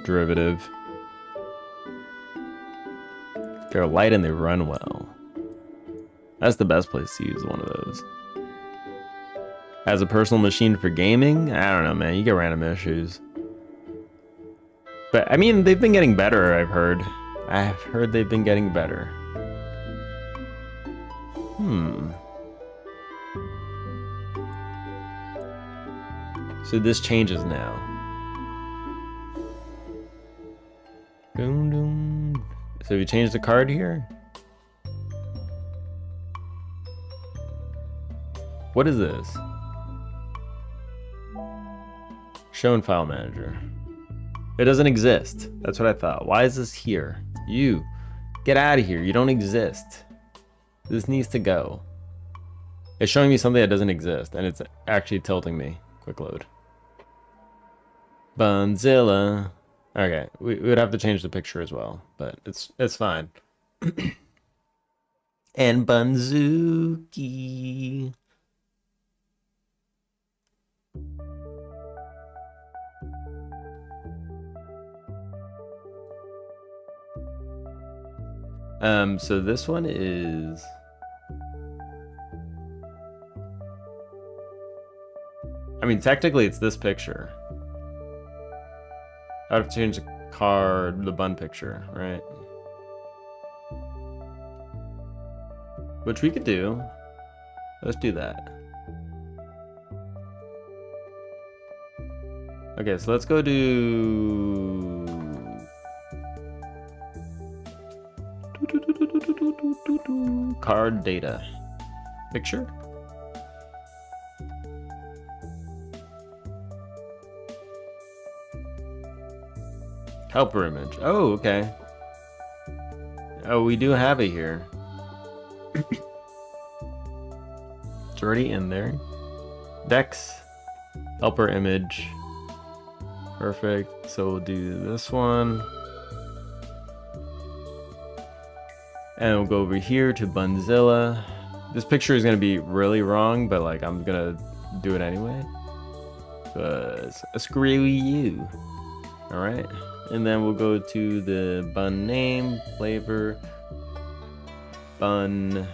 derivative. They're light and they run well. That's the best place to use one of those. As a personal machine for gaming, I don't know, man. You get random issues. But I mean, they've been getting better. I've heard they've been getting better. So this changes now. Doom, doom. So we change the card here. What is this? Show in file manager. It doesn't exist. That's what I thought. Why is this here? You, get out of here. You don't exist. This needs to go. It's showing me something that doesn't exist, and it's actually tilting me. Quick load. Bunzilla. Okay, we would have to change the picture as well, but it's fine. And Bunzuki. So this one is... I mean, technically it's this picture. I have to change the card, the bun picture, right? Which we could do. Let's do that. Okay, so let's go to... card data. Picture? Helper image. Oh, okay. Oh, we do have it here. It's already in there. Dex. Helper image. Perfect. So we'll do this one. And we'll go over here to Bunzilla. This picture is gonna be really wrong, but like I'm gonna do it anyway. Cause screw you. Alright. And then we'll go to the bun name, flavor, bun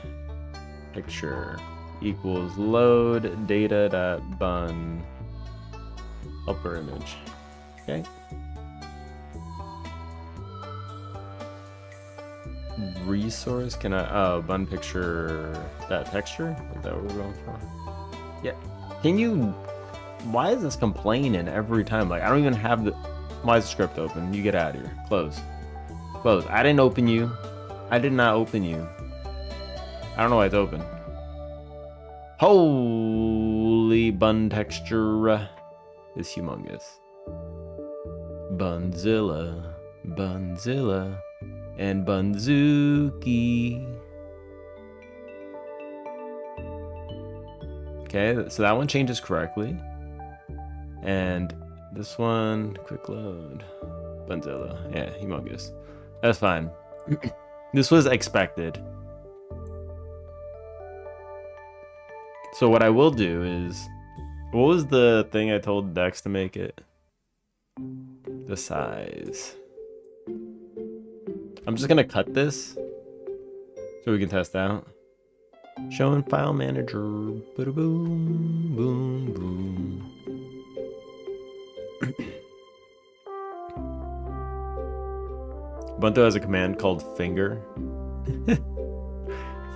picture equals load data.bun helper image. Okay. Resource, can I bun picture that texture? Is that what we're going for? Yeah. Can you, why is this complaining every time? Like I don't even have the, why is the script open? You get out of here. Close. Close. I didn't open you. I did not open you. I don't know why it's open. Holy bun texture is humongous. Bunzilla, Bunzilla, and Bunzuki. Okay, so that one changes correctly. And this one, quick load. Bunzilla, yeah, humongous. That's fine. This was expected. So what I will do is, what was the thing I told Dex to make it? The size. I'm just gonna cut this so we can test out. Show in file manager. Boom, boom, boom. Ubuntu has a command called finger.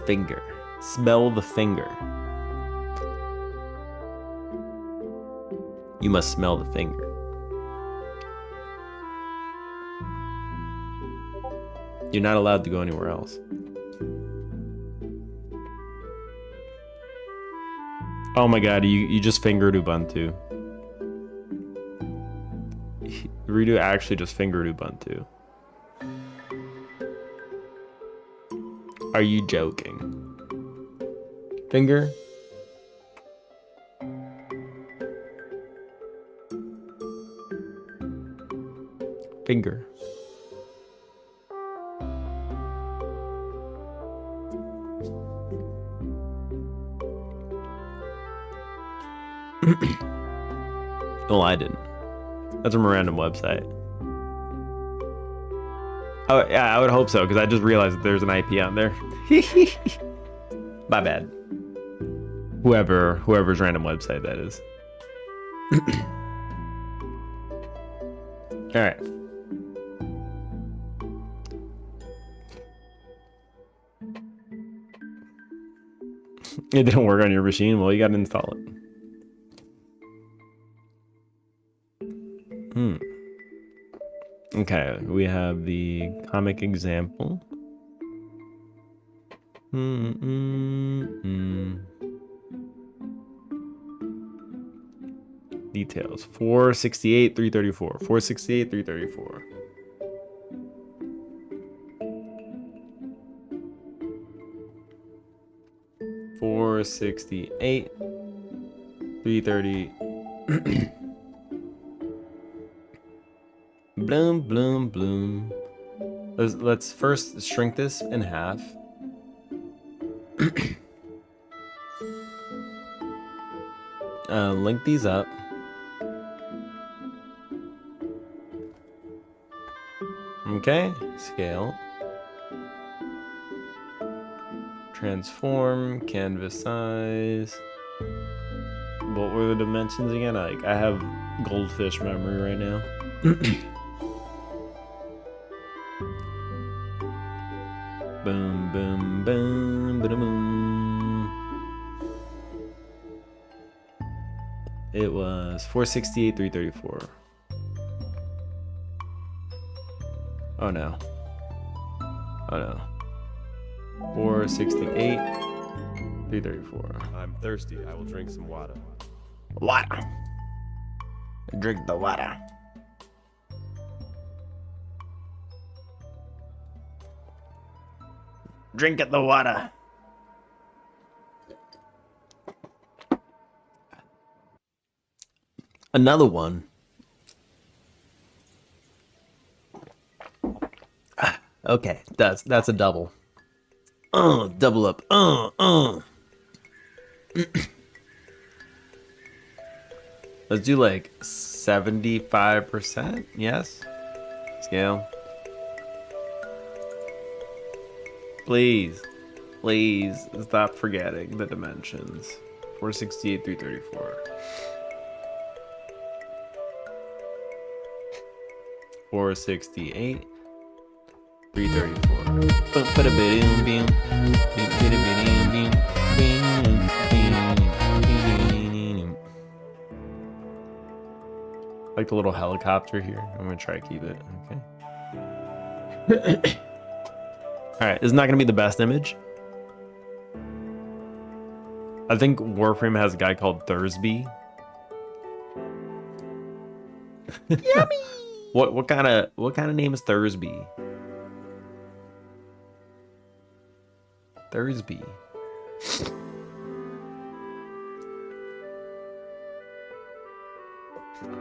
Finger. Smell the finger. You must smell the finger. You're not allowed to go anywhere else. Oh my god, you just fingered Ubuntu. Redo actually just fingered Ubuntu. Are you joking? Finger? Finger. Well, I didn't. That's from a random website. Oh, yeah, I would hope so, because I just realized that there's an IP on there. My bad. Whoever's random website that is. All right. It didn't work on your machine. Well, you got to install it. Okay, we have the comic example. Details. 468, 334. 468, 334. $468, $330. Bloom, bloom, bloom. Let's first shrink this in half. Link these up. Okay, scale. Transform, canvas size. What were the dimensions again? Like, I have goldfish memory right now. Boom, boom, boom, boom, boom. It was 468, 334. Oh no. Oh no. 468, 334. I'm thirsty. I will drink some water. Water. Drink the water. Drink at the water. Another one. Okay, that's a double. Double up. Let's do like 75%. Yes. Scale. Please stop forgetting the dimensions. 468, 334. 468, 334. Like the little helicopter here. I'm gonna try to keep it. Okay. Alright, it's not gonna be the best image. I think Warframe has a guy called Thursby. Yummy! What kind of name is Thursby? Thursby.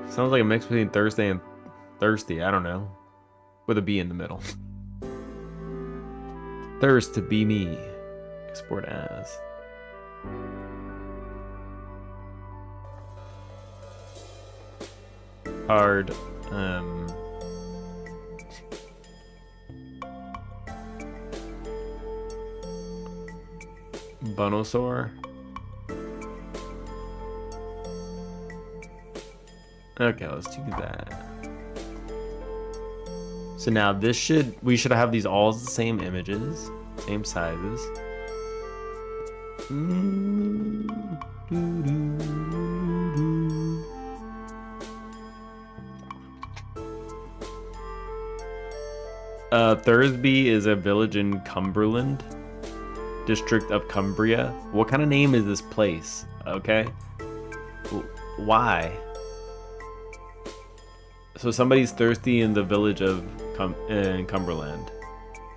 Sounds like a mix between Thursday and thirsty, I don't know. With a B in the middle. Thirst to be me. Export as. Hard. Bonosaur. Okay, let's do that. So now we should have these all the same images, same sizes. Thursby is a village in Cumberland, district of Cumbria. What kind of name is this place? Okay. Why? So somebody's thirsty in the village of Cumberland.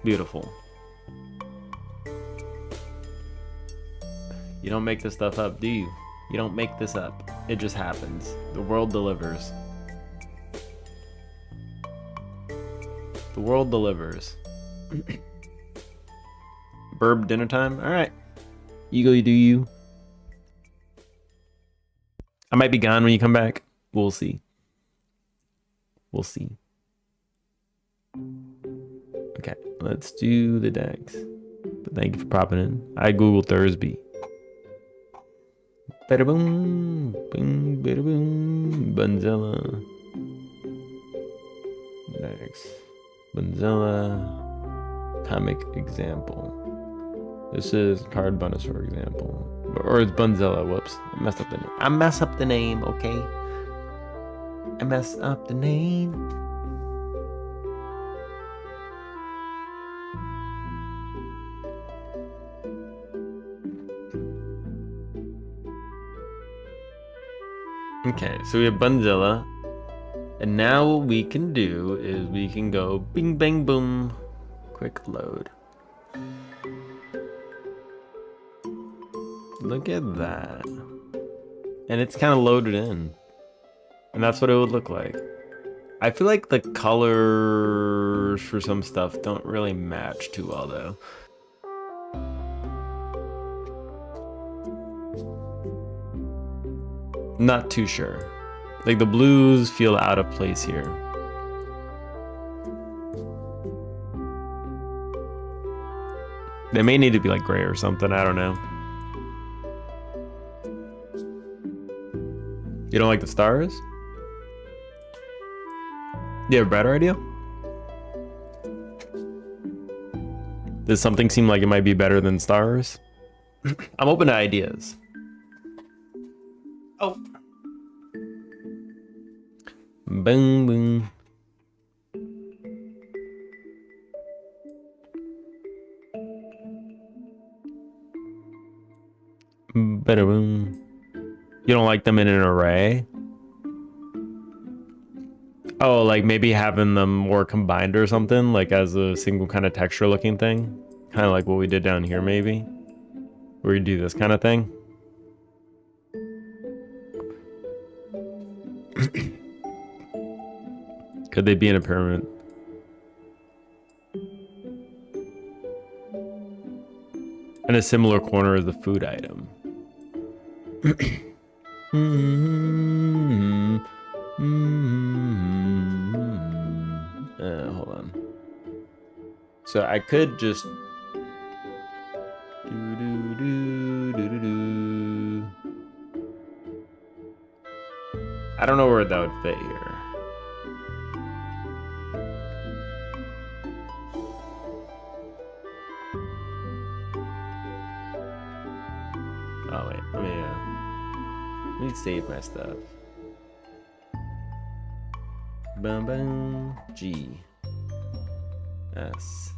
Beautiful. You don't make this stuff up, do you? You don't make this up. It just happens. The world delivers. The world delivers. Burb dinner time? Alright. You go, you do you. I might be gone when you come back. We'll see. We'll see. Okay, let's do the decks. But thank you for popping in. I Googled Thursby. Bada boom, boom, bada boom, Bunzilla. Next. Bunzilla. Comic example. This is card Bunosaur example. Or it's Bunzilla, whoops. I messed up the name. I messed up the name, okay? I messed up the name. Okay, so we have Bunzilla. And now what we can do is we can go bing bang boom. Quick load. Look at that. And it's kind of loaded in. And that's what it would look like. I feel like the colors for some stuff don't really match too well though. Not too sure. Like the blues feel out of place here. They may need to be like gray or something, I don't know. You don't like the stars? You have a better idea? Does something seem like it might be better than stars? I'm open to ideas. Oh. Boom, boom. Bada boom. You don't like them in an array? Oh, like maybe having them more combined or something, like as a single kind of texture looking thing? Kind of like what we did down here maybe? Where you do this kind of thing? Could they be in a pyramid? And a similar corner as the food item. Hold on. So I could just I don't know where that would fit here. Oh wait, let me save my stuff. Bum bum G. S.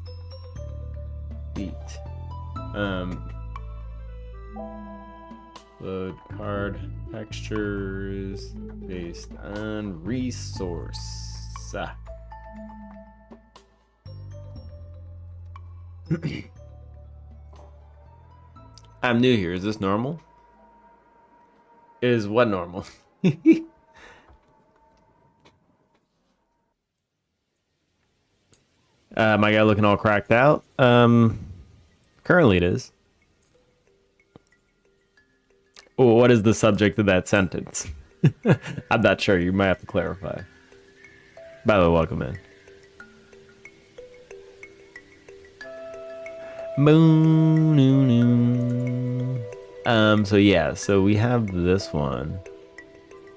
Beat. Load card textures based on resource. I'm new here. Is this normal? Is what normal? My guy looking all cracked out. Currently it is. Well, what is the subject of that sentence? I'm not sure. You might have to clarify. By the way, welcome in. So yeah, so we have this one.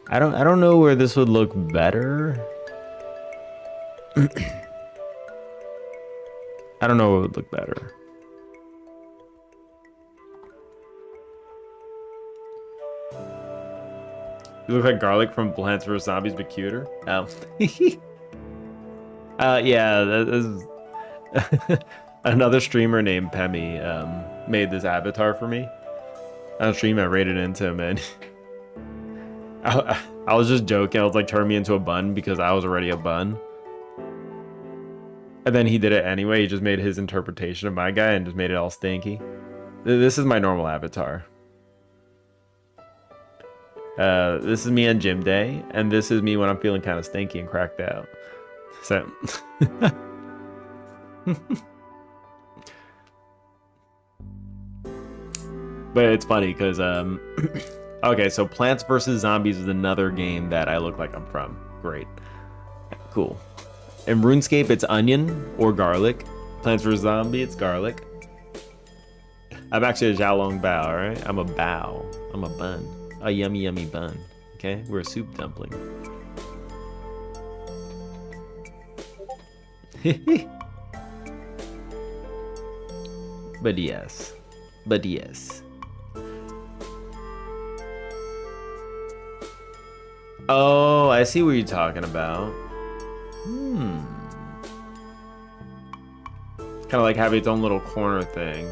I don't know where this would look better. I don't know what would look better. You look like garlic from Plants vs Zombies, but cuter. Oh. Yeah, that is another streamer named Pemi made this avatar for me. On stream, I rated into him, and I was just joking. I was like, turn me into a bun because I was already a bun. And then he did it anyway. He just made his interpretation of my guy and just made it all stinky. This is my normal avatar. This is me on gym day, and this is me when I'm feeling kind of stinky and cracked out. So, but it's funny because okay, so Plants vs Zombies is another game that I look like I'm from. Great, cool. In RuneScape, it's onion or garlic. Plants vs Zombie, it's garlic. I'm actually a Xiaolong Bao, alright? I'm a bao. I'm a bun. A yummy, yummy bun. Okay? We're a soup dumpling. But yes. But yes. Oh, I see what you're talking about. Kind of like having its own little corner thing.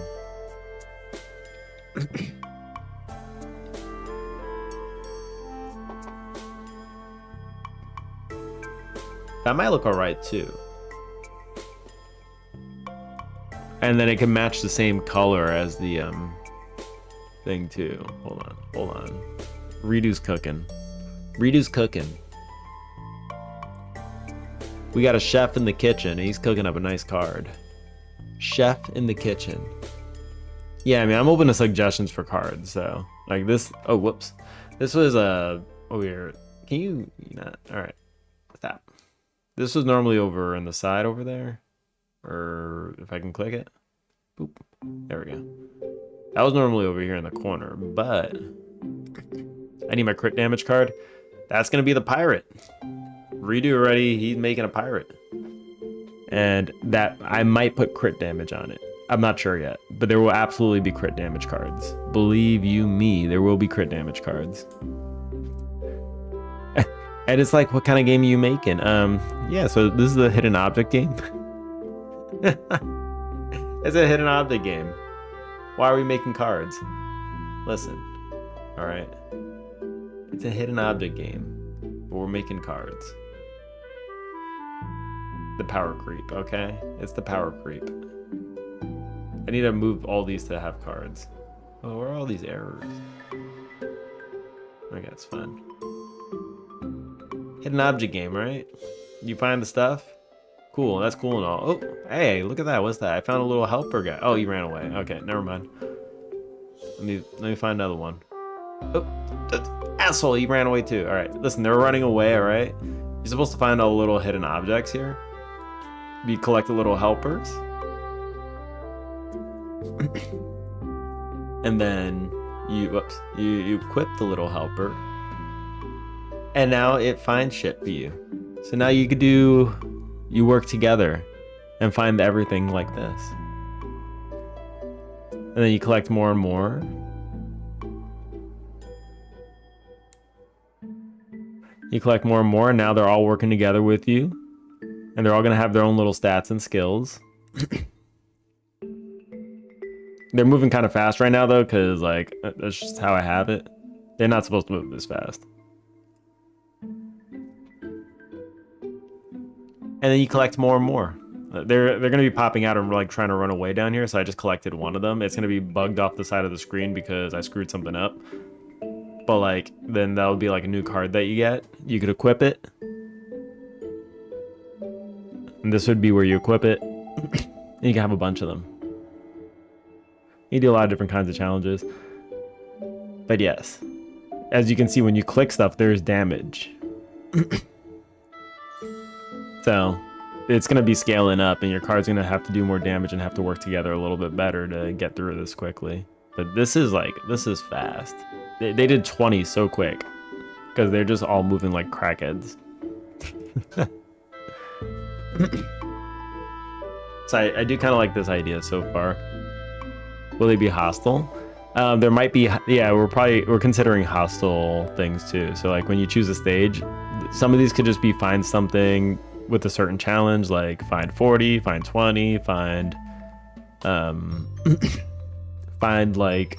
That might look alright too. And then it can match the same color as the thing too. Hold on. Redo's cooking. Redo's cooking. We got a chef in the kitchen. He's cooking up a nice card. Chef in the kitchen. Yeah, I mean, I'm open to suggestions for cards. So, like this. Oh, whoops. This was a weird. Can you not? All right. Stop. This was normally over on the side over there, or if I can click it. Boop. There we go. That was normally over here in the corner, but I need my crit damage card. That's gonna be the pirate. Redo already. He's making a pirate. And that I might put crit damage on it. I'm not sure yet, but there will absolutely be crit damage cards. Believe you me, there will be crit damage cards. And it's like, what kind of game are you making? Yeah, so this is a hidden object game. It's a hidden object game. Why are we making cards? Listen, all right. It's a hidden object game, but we're making cards. The power creep, okay? It's the power creep. I need to move all these to have cards. Oh, where are all these errors? Okay, it's fun. Hidden object game, right? You find the stuff? Cool, that's cool and all. Oh, hey, look at that. What's that? I found a little helper guy. Oh, he ran away. Okay, never mind. Let me find another one. Oh, asshole, he ran away too. All right, listen, they're running away, all right? You're supposed to find all the little hidden objects here. You collect the little helpers. And then you equip the little helper. And now it finds shit for you. So now you work together and find everything like this. And then you collect more and more. You collect more and more, and now they're all working together with you. And they're all going to have their own little stats and skills. They're moving kind of fast right now, though, because, like, that's just how I have it. They're not supposed to move this fast. And then you collect more and more. They're going to be popping out and, like, trying to run away down here, so I just collected one of them. It's going to be bugged off the side of the screen because I screwed something up. But, like, then that'll be, like, a new card that you get. You could equip it. And this would be where you equip it. And you can have a bunch of them. You do a lot of different kinds of challenges. But yes, as you can see, when you click stuff, there's damage. So it's going to be scaling up, and your card's going to have to do more damage and have to work together a little bit better to get through this quickly. But this is fast. They did 20 so quick because they're just all moving like crackheads. So I do kind of like this idea so far. Will they be hostile? There might be, yeah, we're considering hostile things too. So like when you choose a stage, some of these could just be find something with a certain challenge, like find 40, find 20, find like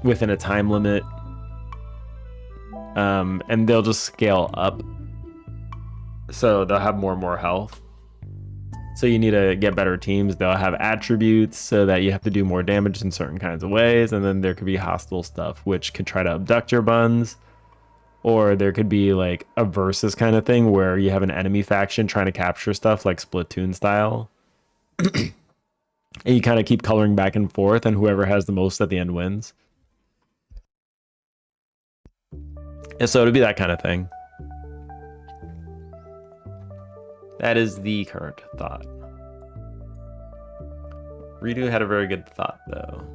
within a time limit. And they'll just scale up. So they'll have more and more health. So you need to get better teams. They'll have attributes so that you have to do more damage in certain kinds of ways. And then there could be hostile stuff, which could try to abduct your buns. Or there could be like a versus kind of thing where you have an enemy faction trying to capture stuff like Splatoon style. And you kind of keep coloring back and forth, and whoever has the most at the end wins. And so it'd be that kind of thing. That is the current thought. Redo had a very good thought, though.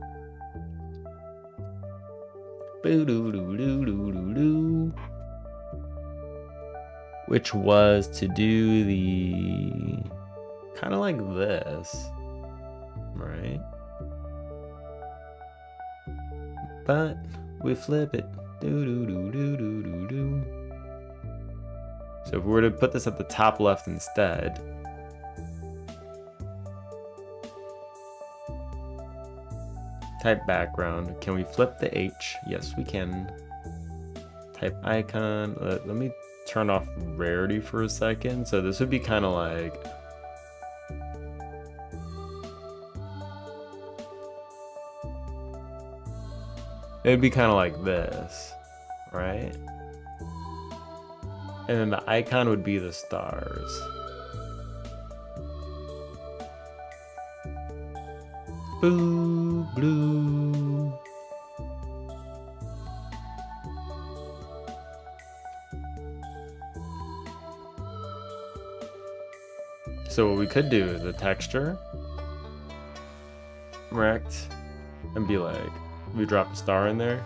Boo-doo-doo-doo-doo-doo-doo. Which was to do the... kind of like this. Right? But we flip it. Do-do-do-do-do-do-do. So if we were to put this at the top left instead, type background. Can we flip the H? Yes, we can. Type icon. Let me turn off rarity for a second. So this would be kind of like... it would be kind of like this, right? And then the icon would be the stars. Boo, blue. So what we could do is a texture, rect, and be like, we drop a star in there.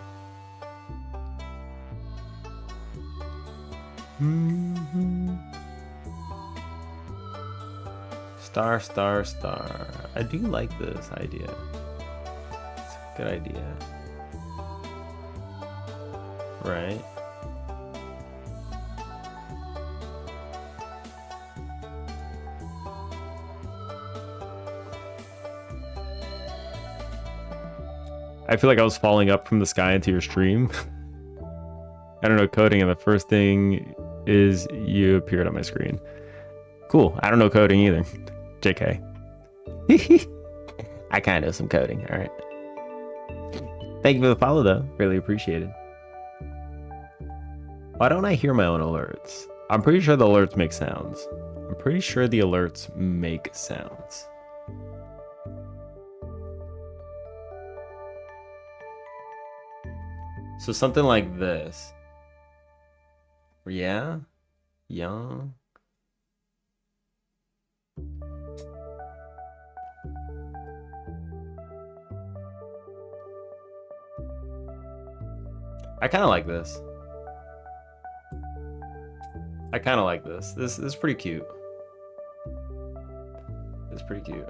Star, star, star. I do like this idea. It's a good idea. Right? I feel like I was falling up from the sky into your stream. I don't know coding, and the first thing is you appeared on my screen. Cool. I don't know coding either. JK. I kind of know some coding. All right. Thank you for the follow, though. Really appreciate it. Why don't I hear my own alerts? I'm pretty sure the alerts make sounds. I'm pretty sure the alerts make sounds. So something like this. Yeah? Yeah? I kind of like this. I kind of like this. This is pretty cute. It's pretty cute.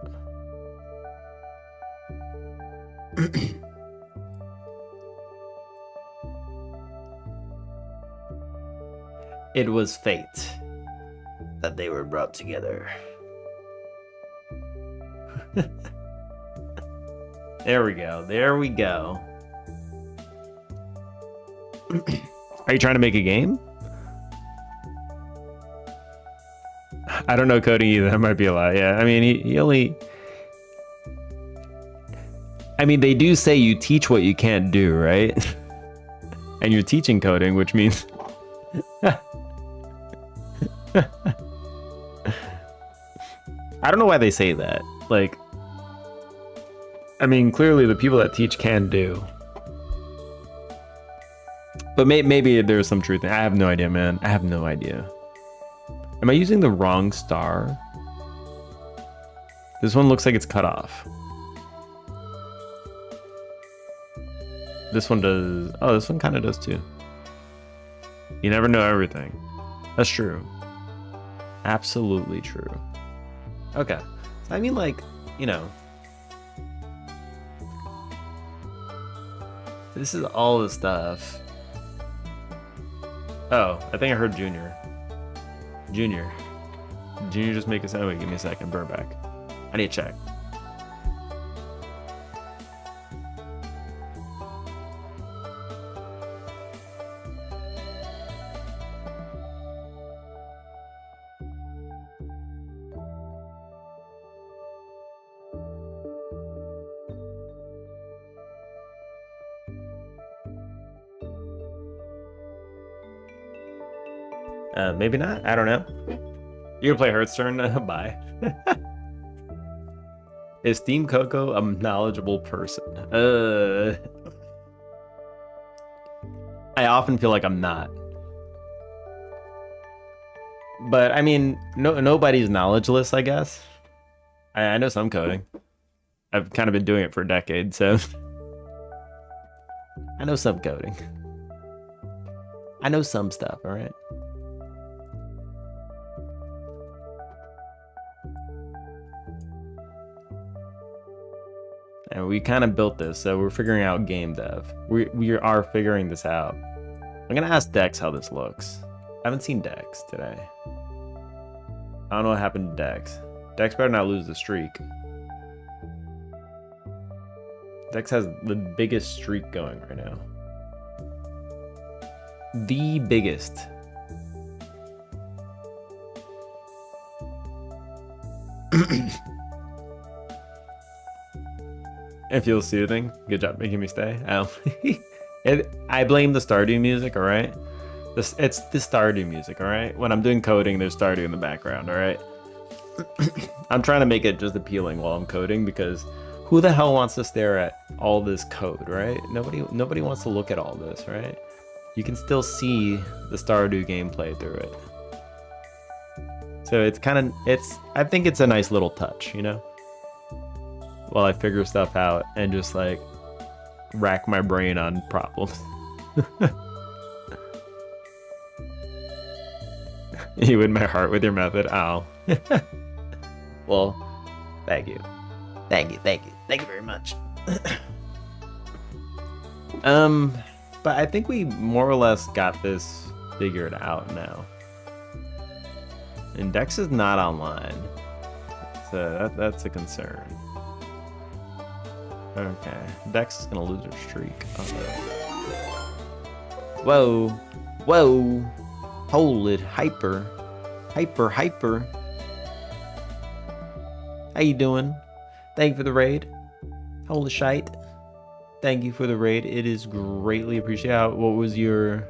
It was fate. that they were brought together. There we go. There we go. Are you trying to make a game? I don't know coding either. That might be a lot. Yeah, I mean, he only... I mean, they do say you teach what you can't do, right? And you're teaching coding, which means... I don't know why they say that. Like, I mean, clearly the people that teach can do. But maybe there's some truth in it. I have no idea, man. I have no idea. Am I using the wrong star? This one looks like it's cut off. This one does... Oh, this one kind of does too. You never know everything. That's true. Absolutely true. Okay. So I mean, like, you know... This is all the stuff. Oh, I think I heard Junior. Junior just make a sound. Wait, give me a second. Burn back. I need to check. Maybe not. I don't know. You're gonna play Hearthstone? Bye. Is Team Coco a knowledgeable person? I often feel like I'm not. But I mean, nobody's knowledgeless, I guess. I know some coding. I've kind of been doing it for a decade, so I know some coding. I know some stuff, all right? And we kind of built this, so we're figuring out game dev. We are figuring this out. I'm gonna ask Dex how this looks. I haven't seen Dex today. I don't know what happened to Dex. Dex better not lose the streak. Dex has the biggest streak going right now. The biggest. It feels soothing. Good job making me stay. Oh. I blame the Stardew music, alright? It's the Stardew music, alright? When I'm doing coding, there's Stardew in the background, alright? I'm trying to make it just appealing while I'm coding, because who the hell wants to stare at all this code, right? Nobody wants to look at all this, right? You can still see the Stardew gameplay through it. So it's kind of, I think it's a nice little touch, you know? While I figure stuff out and just like rack my brain on problems. You win my heart with your method. Ow. Well, thank you. Thank you very much. But I think we more or less got this figured out now. And Dex is not online. So that's a concern. Okay, Dex is gonna lose her streak. Whoa, whoa, hold it, hyper. How you doing? Thank you for the raid. Holy shite. Thank you for the raid. It is greatly appreciated. What was your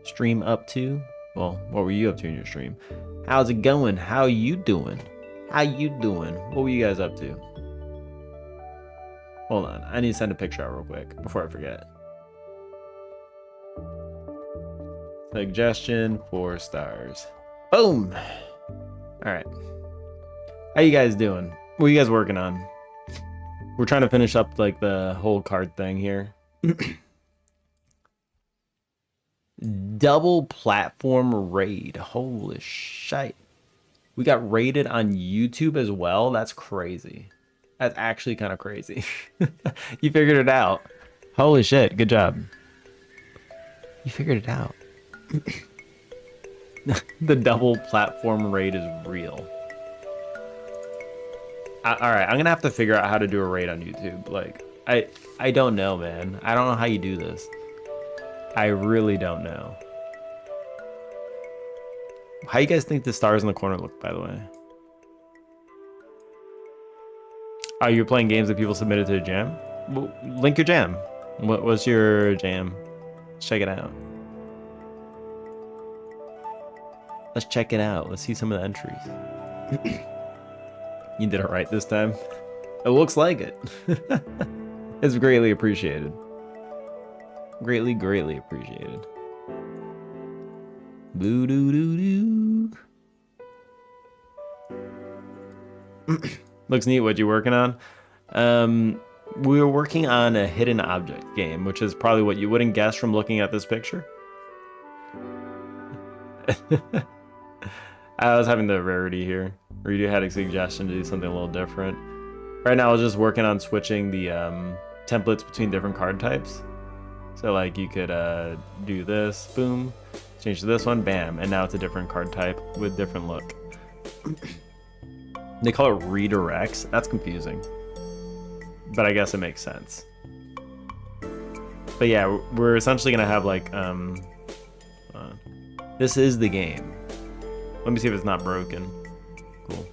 stream up to? Well, what were you up to in your stream? How's it going? How you doing? What were you guys up to? Hold on, I need to send a picture out real quick before I forget. Suggestion 4 stars. Boom! Alright. How you guys doing? What are you guys working on? We're trying to finish up like the whole card thing here. Double platform raid. Holy shit. We got raided on YouTube as well? That's crazy. That's actually kind of crazy. You figured it out. Holy shit, good job. You figured it out. The double platform raid is real. All right, I'm gonna have to figure out how to do a raid on YouTube. Like, I don't know, man. I don't know how you do this. I really don't know. How you guys think the stars in the corner look, by the way? Oh, you're playing games that people submitted to the jam? Well, link your jam. What was your jam? Let's check it out. Let's check it out. Let's see some of the entries. You did it right this time. It looks like it. It's greatly appreciated. Greatly, greatly appreciated. Blue doo doo doo. Looks neat. What you working on? We were working on a hidden object game, which is probably what you wouldn't guess from looking at this picture. I was having the rarity here. Redo had a suggestion to do something a little different. Right now I was just working on switching the templates between different card types. So like you could do this, boom, change to this one, bam, and now it's a different card type with different look. They call it redirects. That's confusing, but I guess it makes sense. But yeah, we're essentially gonna have like this is the game. Let me see if it's not broken. Cool.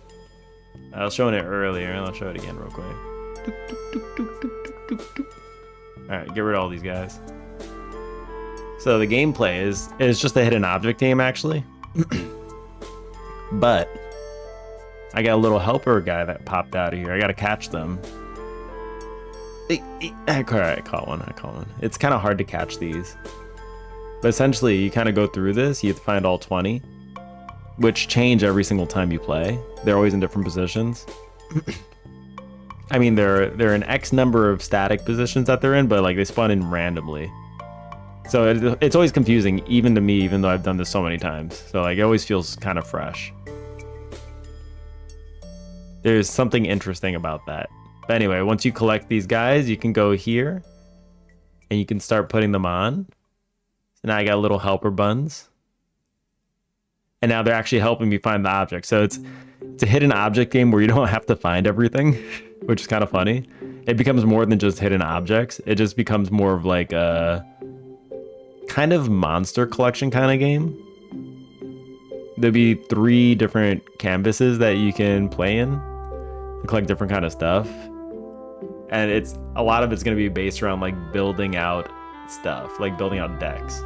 I was showing it earlier, and I'll show it again real quick. Alright, get rid of all these guys. So the gameplay is just a hidden object game, actually. But I got a little helper guy that popped out of here. I gotta catch them. I caught one. It's kind of hard to catch these. But essentially, you kind of go through this. You have to find all 20. Which change every single time you play. They're always in different positions. I mean, they're an X number of static positions that they're in, but like they spawn in randomly. So it's always confusing, even to me, even though I've done this so many times. So like it always feels kind of fresh. There's something interesting about that. But anyway, once you collect these guys, you can go here and you can start putting them on. So now I got little helper buns. And now they're actually helping me find the object. So it's a hidden object game where you don't have to find everything, which is kind of funny. It becomes more than just hidden objects. It just becomes more of like a kind of monster collection kind of game. There'll be 3 different canvases that you can play in and collect different kind of stuff. And a lot of it's going to be based around like building out stuff, like building out decks.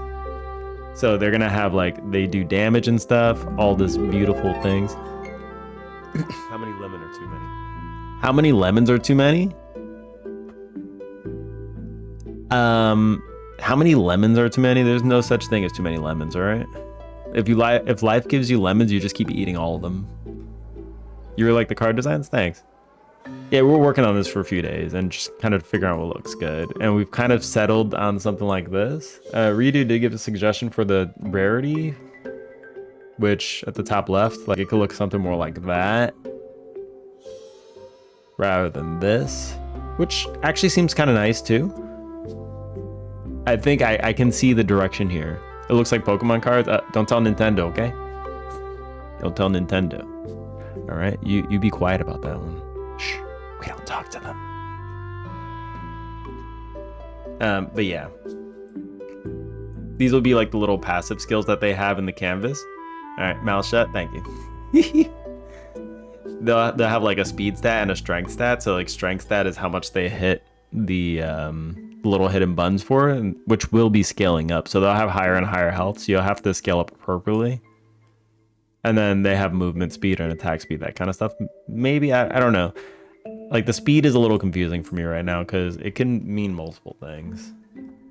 So they're gonna have like, they do damage and stuff, all this beautiful things. How many lemon are too many? How many lemons are too many? How many lemons are too many? There's no such thing as too many lemons, all right? If life gives you lemons, you just keep eating all of them. You really like the card designs? Thanks. Yeah, we're working on this for a few days and just kind of figuring out what looks good. And we've kind of settled on something like this. Redo did give a suggestion for the rarity, which at the top left, like it could look something more like that rather than this, which actually seems kind of nice too. I think I can see the direction here. It looks like Pokemon cards. Don't tell Nintendo, okay? Don't tell Nintendo. All right, you be quiet about that one. Shh, we don't talk to them. But yeah, these will be like the little passive skills that they have in the canvas. All right, mouth shut. Thank you. They'll have like a speed stat and a strength stat. So like strength stat is how much they hit the little hidden buns for, which will be scaling up. So they'll have higher and higher health. So you'll have to scale up appropriately. And then they have movement speed and attack speed, that kind of stuff. Maybe, I don't know. Like the speed is a little confusing for me right now because it can mean multiple things.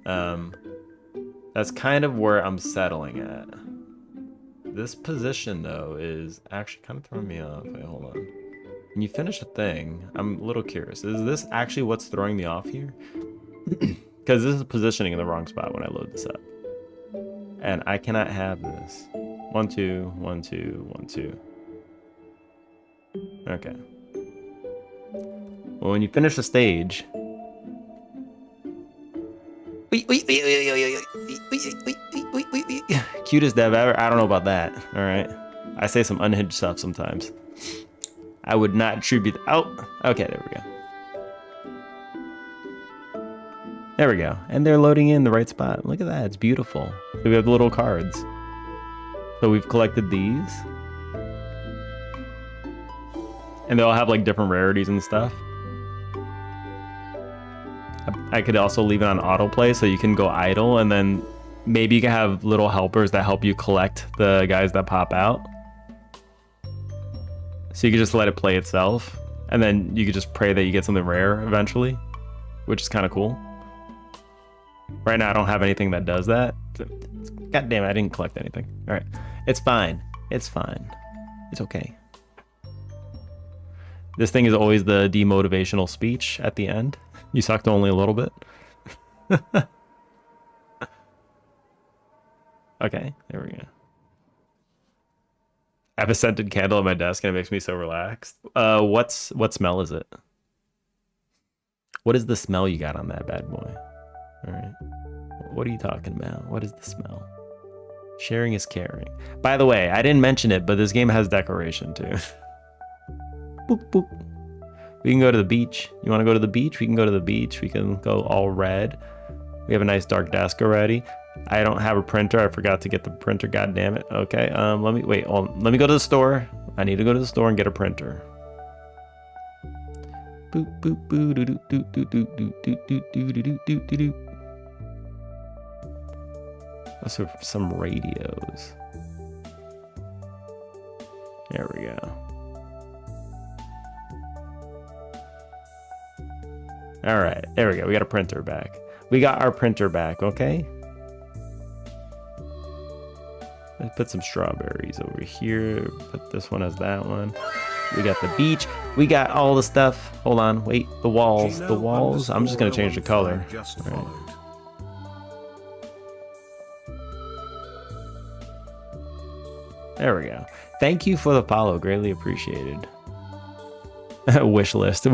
That's kind of where I'm settling at. This position though is actually kind of throwing me off. Wait, hold on. When you finish a thing, I'm a little curious. Is this actually what's throwing me off here? Because this is positioning in the wrong spot when I load this up. And I cannot have this. 1, 2, 1, 2, 1, 2. Okay. Well, when you finish a stage, Cutest dev ever. I don't know about that. All right. I say some unhinged stuff sometimes. I would not attribute. Oh, okay. There we go. There we go. And they're loading in the right spot. Look at that. It's beautiful. We have the little cards. So we've collected these. And they all have like different rarities and stuff. I could also leave it on autoplay so you can go idle, and then maybe you can have little helpers that help you collect the guys that pop out. So you could just let it play itself, and then you could just pray that you get something rare eventually, which is kind of cool. Right now I don't have anything that does that. God damn it, I didn't collect anything. All right, it's fine. It's fine. It's okay. This thing is always the demotivational speech at the end. You sucked only a little bit. Okay, there we go. I have a scented candle on my desk and it makes me so relaxed. What smell is it? What is the smell you got on that bad boy? All right. What are you talking about? What is the smell? Sharing is caring. By the way, I didn't mention it, but this game has decoration too. Boop, boop. We can go to the beach. You want to go to the beach? We can go to the beach. We can go all red. We have a nice dark desk already. I don't have a printer. I forgot to get the printer. God damn it. Okay. Let me wait. Let me go to the store. I need to go to the store and get a printer. Boop boop boo doo doo doo doo doo doo doo doo doo doo doo doo doo. Those are some radios. There we go. All right, there we go. We got a printer back. We got our printer back, okay? Let's put some strawberries over here. Put this one as that one. We got the beach. We got all the stuff. Hold on, wait. The walls. The walls. I'm just gonna change the color. All right. There we go. Thank you for the follow. Greatly appreciated. Wish list.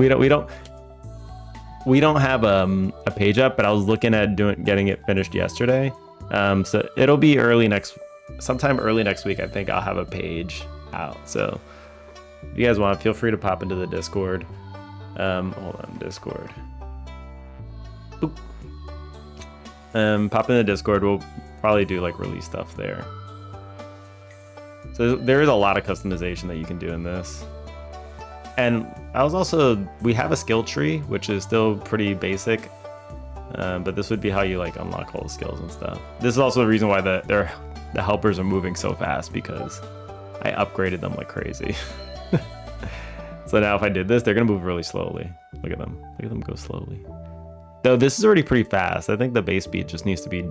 We don't have a page up, but I was looking at getting it finished yesterday. So it'll be sometime early next week. I think I'll have a page out. So if you guys want, feel free to pop into the Discord. Hold on, Discord. Boop. Pop in the Discord. We'll probably do like release stuff there. So there is a lot of customization that you can do in this. And we have a skill tree, which is still pretty basic, but this would be how you like unlock all the skills and stuff. This is also the reason why the helpers are moving so fast, because I upgraded them like crazy. So now if I did this, they're gonna move really slowly. Look at them go slowly. Though this is already pretty fast. I think the base speed just needs to be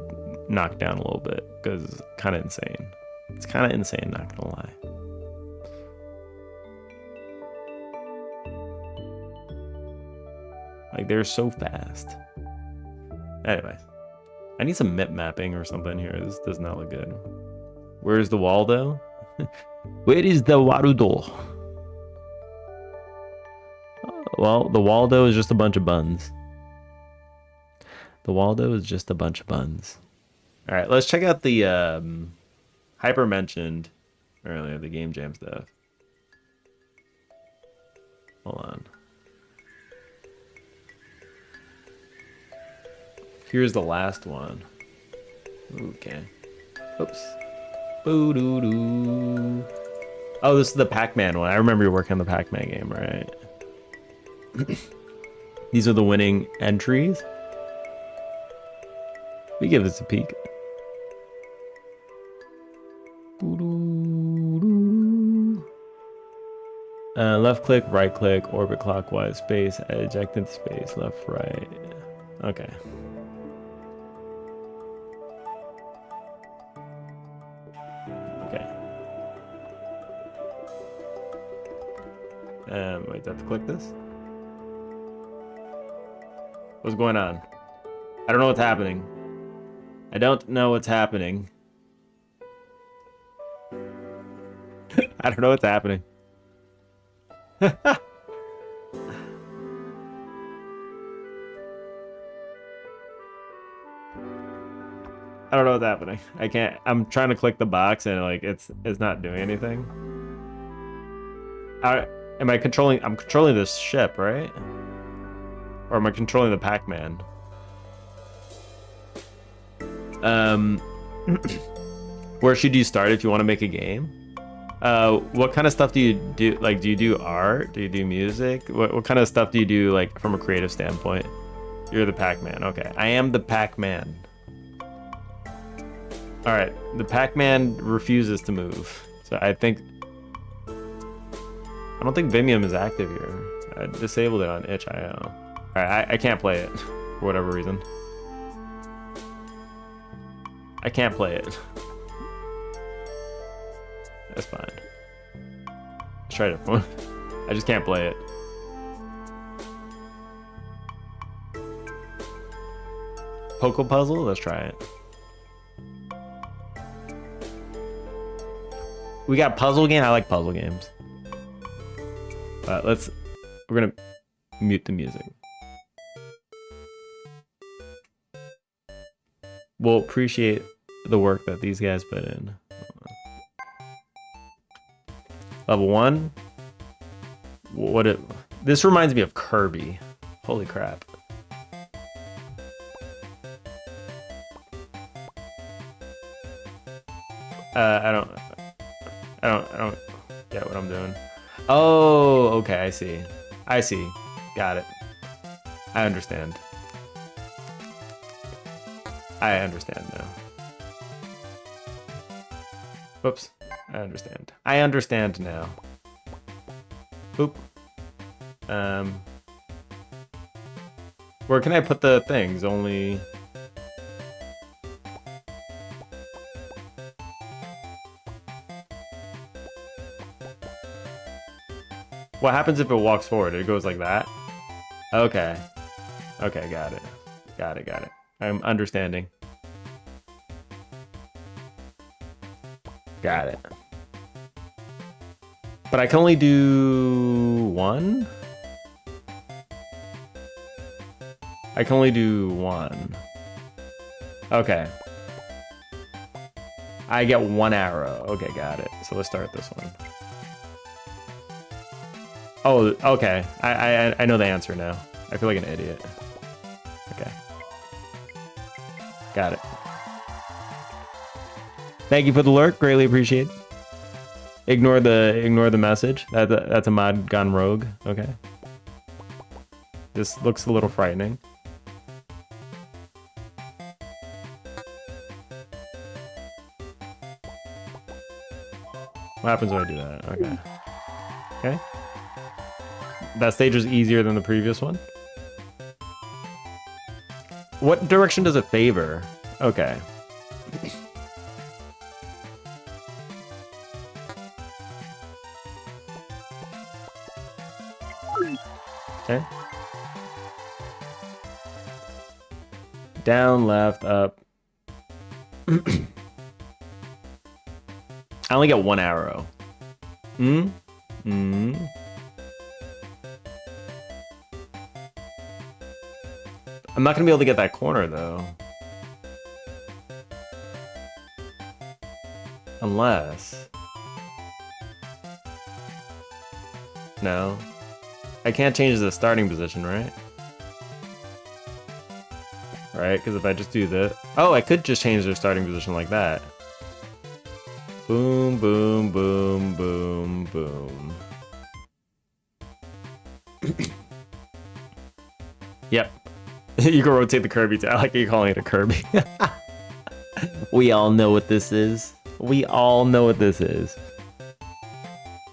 knocked down a little bit, because it's kind of insane. It's kind of insane, not gonna lie. Like, they're so fast. Anyway, I need some mip mapping or something here. This does not look good. Where's the Waldo? Where is the Warudo? Well, the Waldo is just a bunch of buns. The Waldo is just a bunch of buns. All right, let's check out the hyper mentioned earlier, the game jam stuff. Hold on. Here's the last one. Okay. Oops. Boo-doo-doo. Oh, this is the Pac-Man one. I remember you working on the Pac-Man game, right? These are the winning entries. We give this a peek. Left click, right click, orbit clockwise, space, ejected space, left, right. Okay. Okay. Wait, do I have to click this? What's going on? I don't know what's happening. I don't know what's happening. I don't know what's happening. don't know what's happening. I can't. I'm trying to click the box and like it's not doing anything. Am I controlling? I'm controlling this ship, right? Or am I controlling the Pac-Man? Where should you start if you want to make a game? What kind of stuff do you do? Like, do you do art? Do you do music? What kind of stuff do you do, like, from a creative standpoint? You're the Pac-Man. Okay, I am the Pac-Man. All right, the Pac-Man refuses to move. So I don't think Vimium is active here. I disabled it on itch.io. All right, I can't play it for whatever reason. I can't play it. That's fine. Let's try it. I just can't play it. Poco puzzle? Let's try it. We got puzzle game. I like puzzle games. We're gonna mute the music. We'll appreciate the work that these guys put in. Level 1. This reminds me of Kirby. Holy crap. I don't get what I'm doing. Oh, okay, I see. Got it. I understand now. Whoops. I understand now. Oop. Where can I put the things? Only... What happens if it walks forward? It goes like that? Okay. Okay, got it. Got it. I'm understanding. Got it. But I can only do one? I can only do one. Okay. I get one arrow. Okay, got it. So let's start this one. Oh, okay. I know the answer now. I feel like an idiot. Okay. Got it. Thank you for the lurk. Greatly appreciate. Ignore the message. That's a mod gone rogue. Okay. This looks a little frightening. What happens when I do that? Okay. Okay. That stage was easier than the previous one. What direction does it favor? Okay. Okay. Down, left, up. I only get one arrow. I'm not gonna be able to get that corner though. Unless... No. I can't change the starting position, right? Right, because if I just do this... Oh, I could just change their starting position like that. Boom, boom, boom, boom, boom. Yep. You can rotate the Kirby too. I like you calling it a Kirby. We all know what this is. We all know what this is.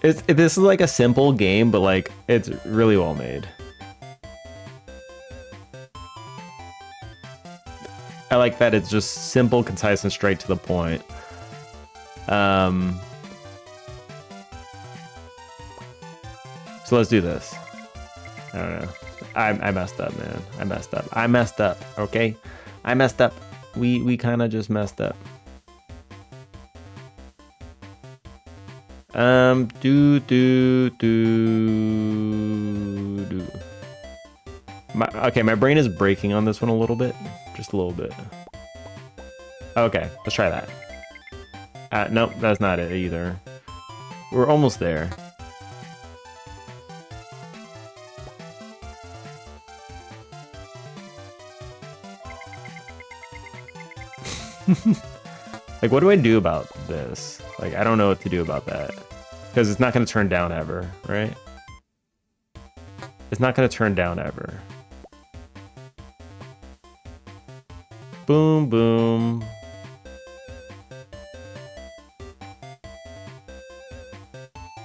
This is like a simple game, but like it's really well made. I like that it's just simple, concise, and straight to the point. So let's do this. I don't know. I messed up, man. I messed up. Okay, I messed up. We kind of just messed up. Okay, my brain is breaking on this one a little bit. Just a little bit. Okay, let's try that. Nope, that's not it either. We're almost there. Like, what do I do about this? Like, I don't know what to do about that. Because it's not going to turn down ever, right? It's not going to turn down ever. Boom, boom.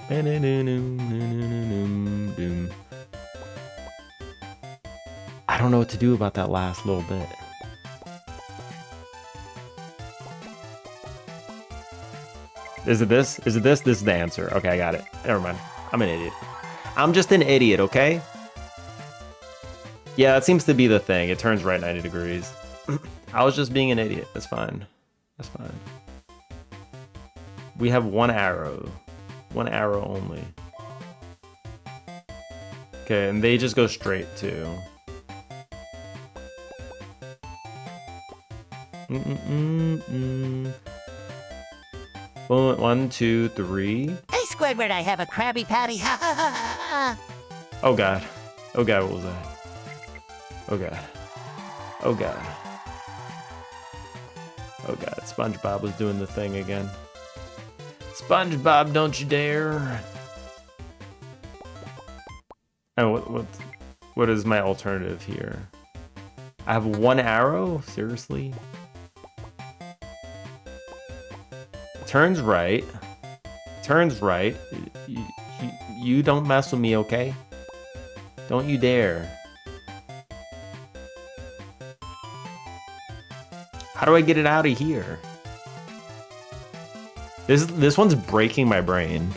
I don't know what to do about that last little bit. Is it this? Is it this? This is the answer. Okay, I got it. Never mind. I'm an idiot. I'm just an idiot, okay? Yeah, that seems to be the thing. It turns right 90 degrees. I was just being an idiot. That's fine. That's fine. We have one arrow. One arrow only. Okay, and they just go straight too. One, two, three. Hey, Squidward, I have a Krabby Patty. Ha ha ha ha. Oh god. Oh god, what was that? Oh god. Oh god. Oh god, SpongeBob was doing the thing again. SpongeBob, don't you dare. Oh, what is my alternative here? I have one arrow? Seriously? Turns right. Turns right. You don't mess with me, okay? Don't you dare. How do I get it out of here? This one's breaking my brain.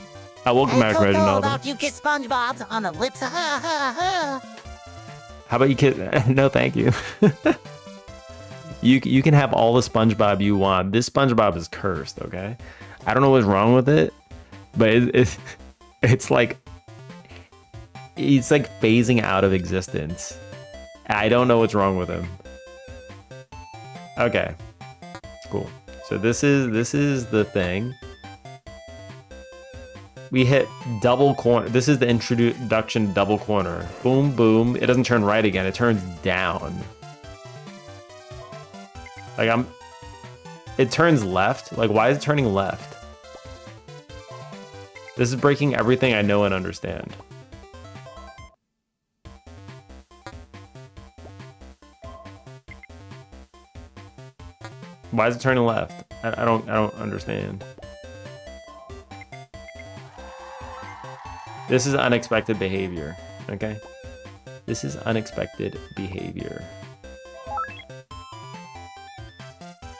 Welcome back, Hey, Reginald. about you kiss SpongeBob's on the lips. Ha ha ha. How about you kiss? No, thank you. You can have all the SpongeBob you want. This SpongeBob is cursed, okay? I don't know what's wrong with it, but it's like phasing out of existence. I don't know what's wrong with him. Okay, cool. So this is the thing. We hit double corner. This is the introduction double corner. Boom, boom. It doesn't turn right again. It turns down. Like it turns left. Like, why is it turning left? This is breaking everything I know and understand. Why is it turning left? I don't understand. This is unexpected behavior, okay? This is unexpected behavior.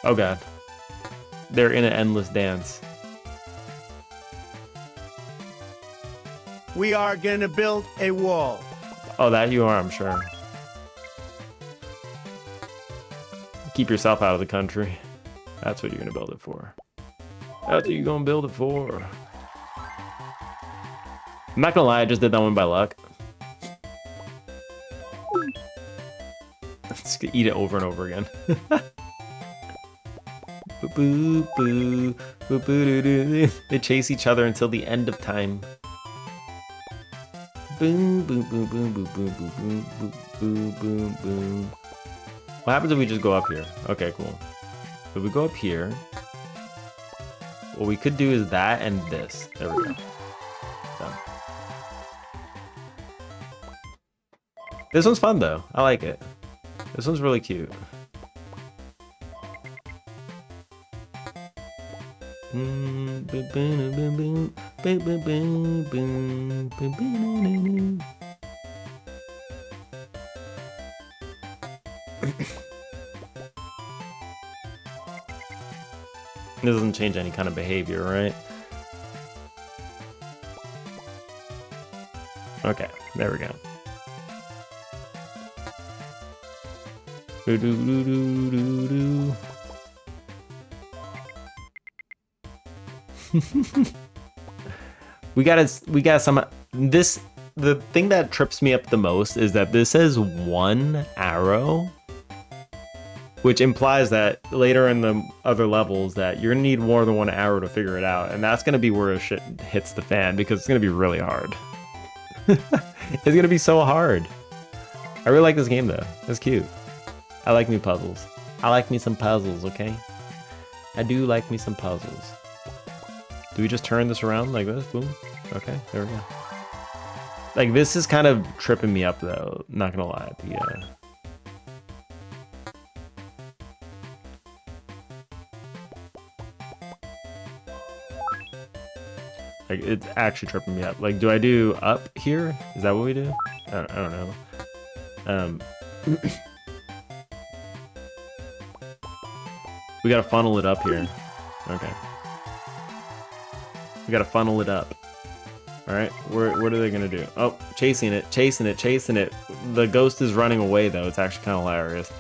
Oh god. They're in an endless dance. We are gonna build a wall. Oh, that you are, I'm sure. Keep yourself out of the country. That's what you're gonna build it for. That's what you're gonna build it for. I'm not gonna lie, I just did that one by luck. Let's eat it over and over again. Boo boo boo boo doo. They chase each other until the end of time. Boom boom boom boom boom boom boom boom boom boom boom. What happens if we just go up here? Okay, cool. If we go up here, what we could do is that and this. There we go. Done. This one's fun though. I like it. This one's really cute. It doesn't change any kind of behavior, right? Okay, there we go. We gotta some this. The thing that trips me up the most is that this says one arrow, which implies that later in the other levels that you're gonna need more than 1 arrow to figure it out, and that's gonna be where shit hits the fan because it's gonna be really hard. It's gonna be so hard. I really like this game though. It's cute. I like new puzzles. I like me some puzzles, okay? I do like me some puzzles. Do we just turn this around like this? Boom. Okay, there we go. Like, this is kind of tripping me up though, not gonna lie. Like, it's actually tripping me up. Like, do I do up here? Is that what we do? I don't know. We gotta funnel it up here. Okay. We gotta funnel it up. Alright, what are they gonna do? Oh, chasing it, chasing it, chasing it. The ghost is running away though. It's actually kind of hilarious.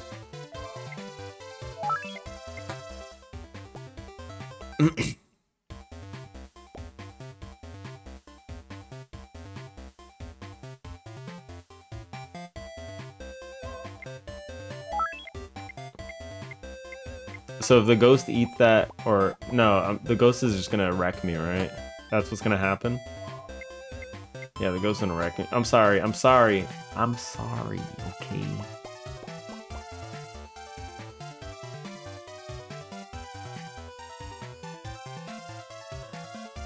So if the ghost eats that, or no, the ghost is just gonna wreck me, right? That's what's gonna happen? Yeah, the ghost's gonna wreck me. I'm sorry, I'm sorry. I'm sorry, okay?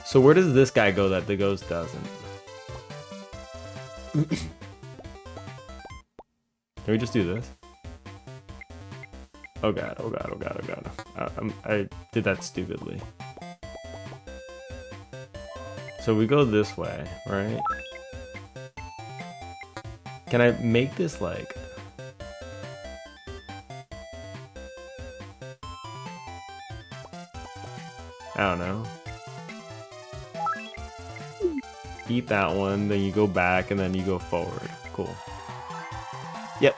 So where does this guy go that the ghost doesn't? Can we just do this? Oh god, oh god, oh god, oh god. I did that stupidly. So we go this way, right? Can I make this like... I don't know. Eat that one, then you go back, and then you go forward. Cool. Yep.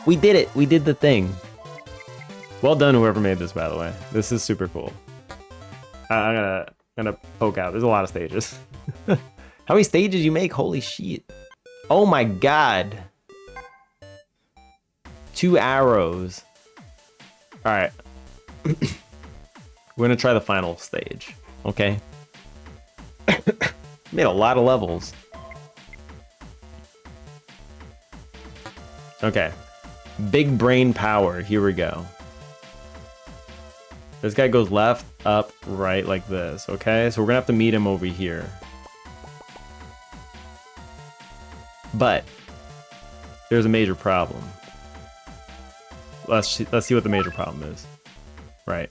We did it! We did the thing. Well done, whoever made this, by the way. This is super cool. I'm gonna poke out. There's a lot of stages. How many stages you make? Holy shit. Oh my god. 2 arrows. Alright. We're gonna try the final stage. Okay. Made a lot of levels. Okay. Big brain power. Here we go. This guy goes left, up, right, like this, okay? So we're gonna have to meet him over here. But there's a major problem. Let's see what the major problem is. Right.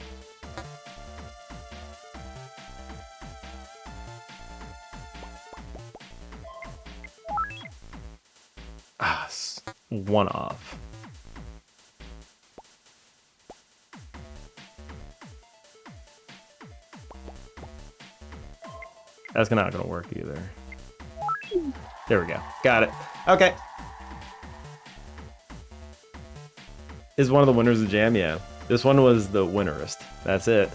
Ah, one off. That's not gonna work either. There we go. Got it. Okay. Is one of the winners of Jam? Yeah. This one was the winnerest. That's it.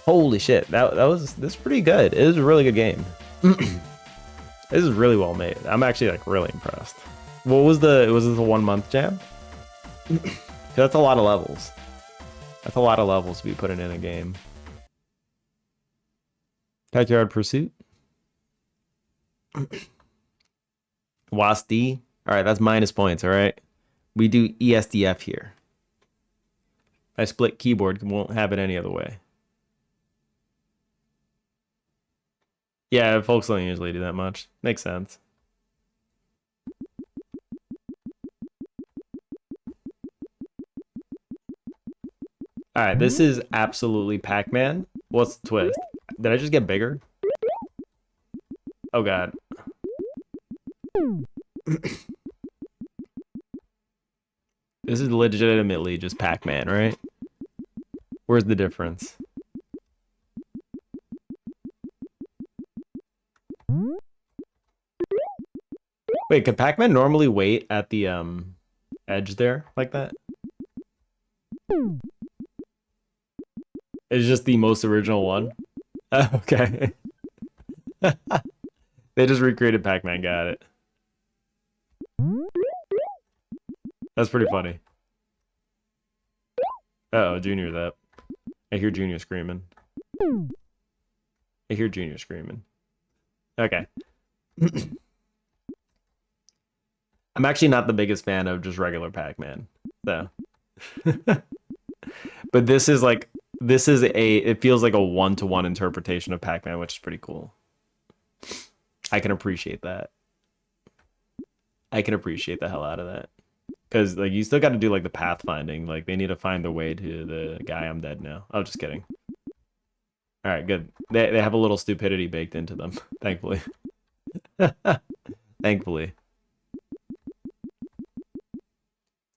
Holy shit. This is pretty good. It is a really good game. This is really well made. I'm actually like really impressed. Was this a 1 month Jam? That's a lot of levels. That's a lot of levels to be putting in a game. Backyard Pursuit. WASD. Alright, that's minus points, alright? We do ESDF here. I split keyboard, won't have it any other way. Yeah, folks don't usually do that much. Makes sense. Alright, this is absolutely Pac-Man. What's the twist? Did I just get bigger? Oh god. This is legitimately just Pac-Man, right? Where's the difference? Wait, could Pac-Man normally wait at the edge there like that? It's just the most original one. Okay. They just recreated Pac-Man, got it. That's pretty funny. Uh-oh, Junior's up. I hear Junior screaming. I hear Junior screaming. Okay. I'm actually not the biggest fan of just regular Pac-Man, so. But this is like, it feels like a one-to-one interpretation of Pac-Man, which is pretty cool. I can appreciate that. I can appreciate the hell out of that. Because, like, you still got to do, like, the pathfinding. Like, they need to find their way to the guy. I'm dead now. Oh, just kidding. All right, good. They have a little stupidity baked into them, thankfully. Thankfully.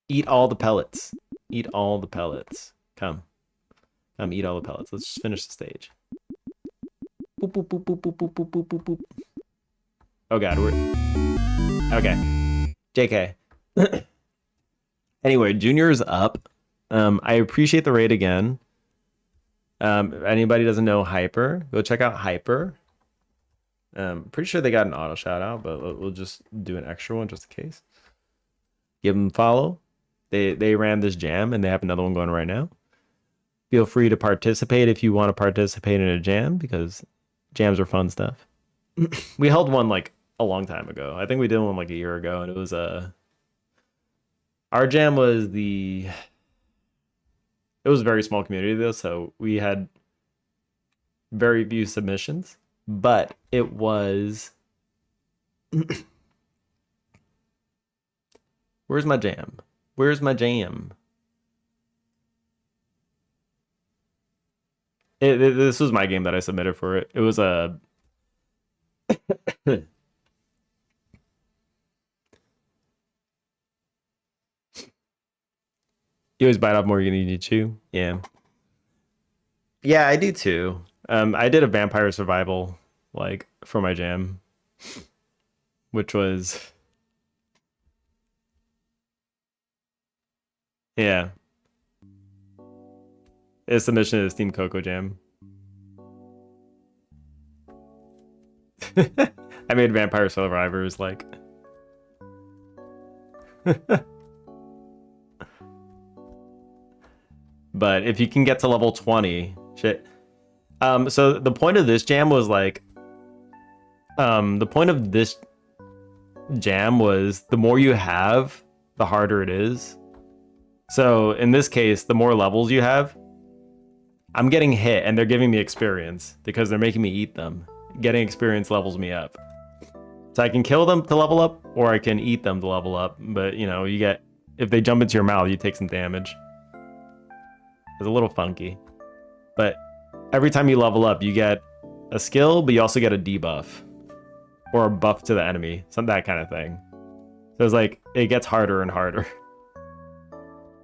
Eat all the pellets. Eat all the pellets. Come. Come, eat all the pellets. Let's just finish the stage. Boop, boop, boop, boop, boop, boop, boop, boop, boop, boop. Oh, God. Okay. JK. Anyway, Junior's up. I appreciate the raid again. If anybody doesn't know Hyper, go check out Hyper. Pretty sure they got an auto shout out, but we'll just do an extra one just in case. Give them a follow. They ran this jam and they have another one going right now. Feel free to participate if you want to participate in a jam, because jams are fun stuff. We held one like a long time ago. I think we did one like a year ago, and it was our jam was it was a very small community though, so we had very few submissions, but it was Where's my jam? Where's my jam? This was my game that I submitted for it. It was a You always bite off more than you chew. Yeah. Yeah, I do too. I did a vampire survival like for my jam, which was yeah. It's submission of Steam Coco Jam. I made Vampire Survivors like but if you can get to level 20, shit. So the point of this jam was like the point of this jam was the more you have, the harder it is. So in this case, the more levels you have, I'm getting hit and they're giving me experience because they're making me eat them. Getting experience levels me up. So I can kill them to level up, or I can eat them to level up. But you know, you get, if they jump into your mouth, you take some damage. It's a little funky. But every time you level up, you get a skill, but you also get a debuff. Or a buff to the enemy. Some that kind of thing. So it's like, it gets harder and harder.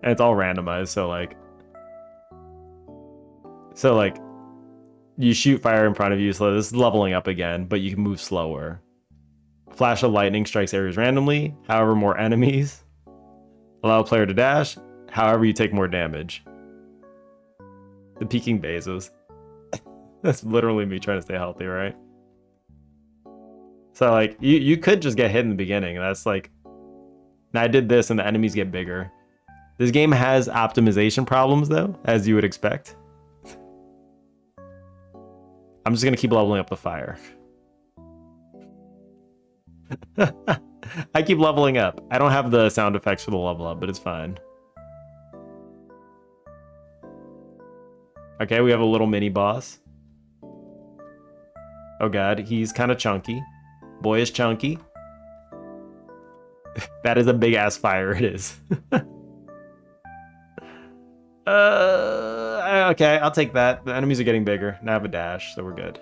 And it's all randomized, so like you shoot fire in front of you, so this is leveling up again, but you can move slower. Flash of lightning strikes areas randomly, however more enemies. Allow a player to dash, however you take more damage. The peaking Bezos. That's literally me trying to stay healthy, right? So like, you could just get hit in the beginning, that's like, now I did this and the enemies get bigger. This game has optimization problems though, as you would expect. I'm just gonna keep leveling up the fire. I keep leveling up. I don't have the sound effects for the level up, but it's fine. Okay, we have a little mini boss. Oh god, he's kind of chunky. Boy is chunky. That is a big ass fire, it is. Okay, I'll take that. The enemies are getting bigger. Now I have a dash, so we're good.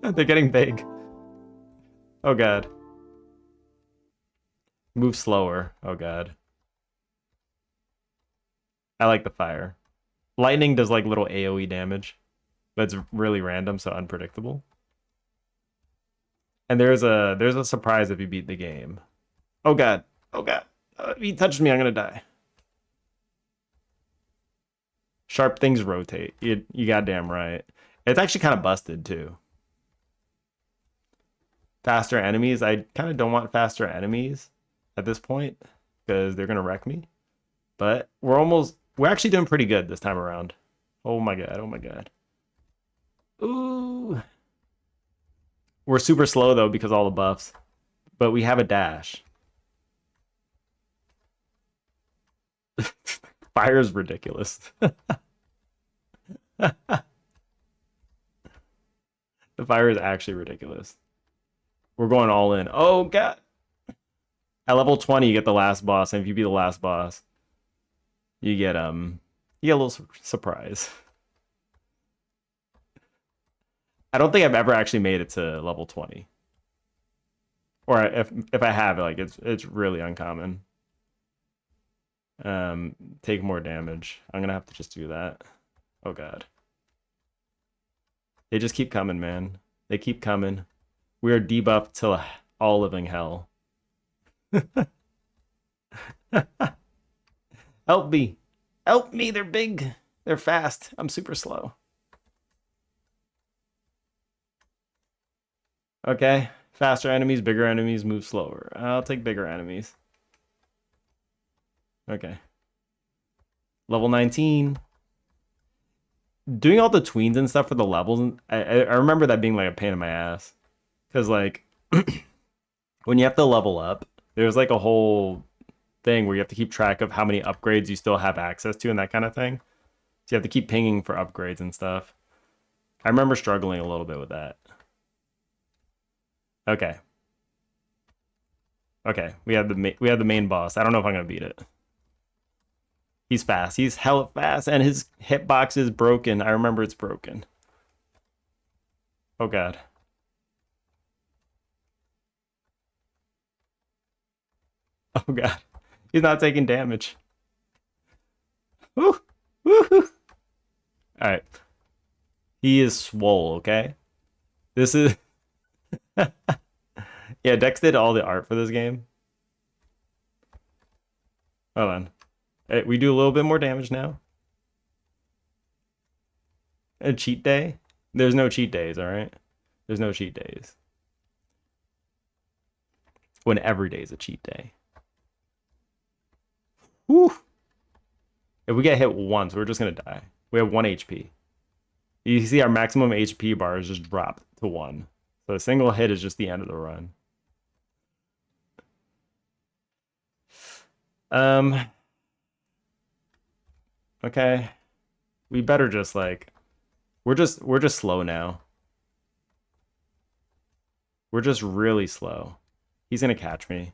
They're getting big. Oh god. Move slower. Oh god. I like the fire. Lightning does like little AoE damage, but it's really random, so unpredictable. And there's a surprise if you beat the game. Oh god. Oh god. If he touches me, I'm gonna die. Sharp things rotate. You goddamn right. It's actually kind of busted too. Faster enemies. I kind of don't want faster enemies at this point because they're gonna wreck me. but we're actually doing pretty good this time around. Oh my god, oh my god. Ooh. We're super slow though because all the buffs, but we have a dash. Fire is ridiculous. The fire is actually ridiculous. We're going all in. Oh god. At level 20 you get the last boss, and if you beat the last boss, you get a little surprise. I don't think I've ever actually made it to level 20. Or if I have, like it's really uncommon. Take more damage. I'm gonna have to just do that. Oh god. They just keep coming, man. They keep coming. We are debuffed till all living hell. Help me. Help me, they're big. They're fast. I'm super slow. Okay. Faster enemies, bigger enemies, move slower. I'll take bigger enemies. Okay. Level 19. Doing all the tweens and stuff for the levels, I remember that being like a pain in my ass. Because like, when you have to level up, there's like a whole thing where you have to keep track of how many upgrades you still have access to and that kind of thing. So you have to keep pinging for upgrades and stuff. I remember struggling a little bit with that. Okay. Okay, we have the main boss. I don't know if I'm gonna beat it. He's fast. He's hella fast, and his hitbox is broken. I remember it's broken. Oh god. Oh god. He's not taking damage. Woo! Woo! Alright. He is swole, okay? This is... Yeah, Dex did all the art for this game. Hold on. Hey, we do a little bit more damage now. A cheat day? There's no cheat days, alright? There's no cheat days. When every day is a cheat day. Whew. If we get hit once, we're just gonna die. We have 1 HP. You see our maximum HP bar is just dropped to 1. So a single hit is just the end of the run. Okay. We better just like we're just slow now. We're just really slow. He's gonna catch me.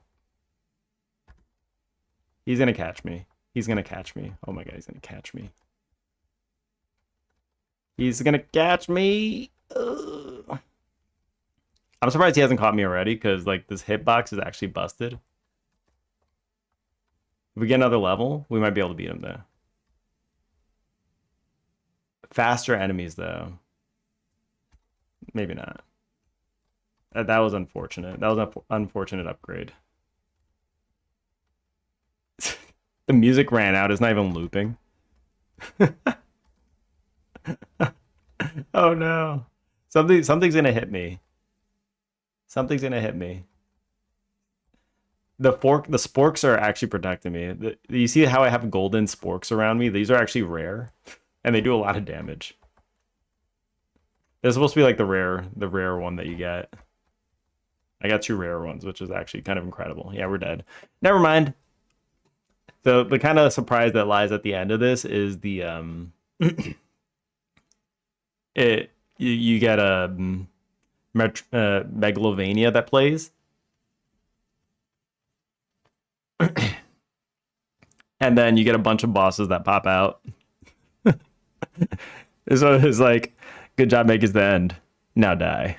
He's gonna catch me. He's gonna catch me. Oh my god, he's gonna catch me. He's gonna catch me. Ugh. I'm surprised he hasn't caught me already, because like this hitbox is actually busted. If we get another level, we might be able to beat him though. Faster enemies though. Maybe not. That was unfortunate. That was an unfortunate upgrade. The music ran out. It's not even looping. Oh no. Something's gonna hit me. Something's gonna hit me. The sporks are actually protecting me. You see how I have golden sporks around me? These are actually rare, and they do a lot of damage. They're supposed to be like the rare one that you get. I got 2 rare ones, which is actually kind of incredible. Yeah, we're dead. Never mind. So the kind of surprise that lies at the end of this is the you get a Megalovania that plays. And then you get a bunch of bosses that pop out. So it's like, good job, make it the end. Now die.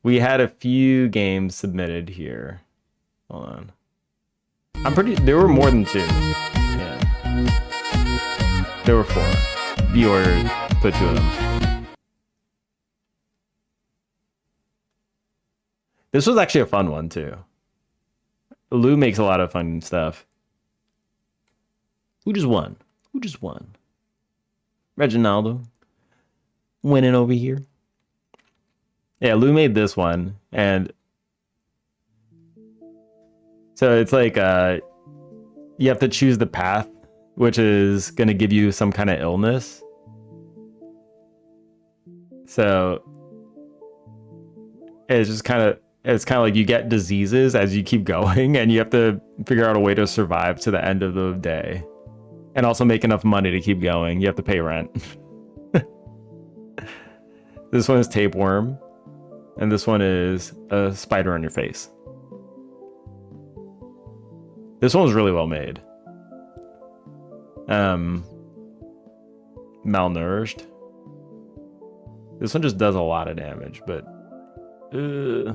We had a few games submitted here. Hold on. There were more than 2. Yeah. There were 4. Viewers put 2 of them. This was actually a fun one too. Lou makes a lot of fun stuff. Who just won? Who just won? Reginaldo winning over here. Yeah, Lou made this one, and So it's like you have to choose the path, which is going to give you some kind of illness. So it's just it's kind of like you get diseases as you keep going, and you have to figure out a way to survive to the end of the day, and also make enough money to keep going. You have to pay rent. This one is tapeworm, and this one is a spider on your face. This one was really well made. Malnourished. This one just does a lot of damage, but okay,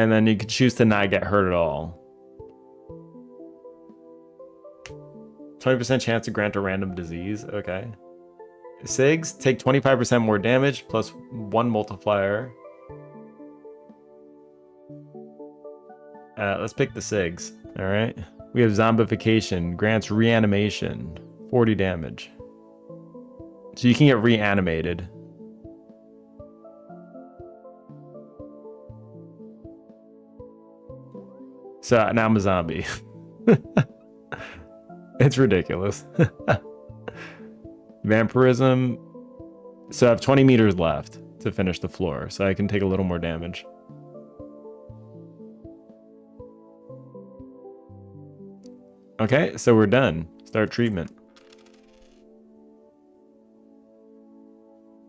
and then you could choose to not get hurt at all. 20% chance to grant a random disease. Okay. SIGs take 25% more damage plus 1 multiplier. Let's pick the SIGs. All right. We have zombification, grants reanimation, 40 damage. So you can get reanimated. So now I'm a zombie. It's ridiculous. Vampirism. So I have 20 meters left to finish the floor, so I can take a little more damage. Okay, so we're done. Start treatment.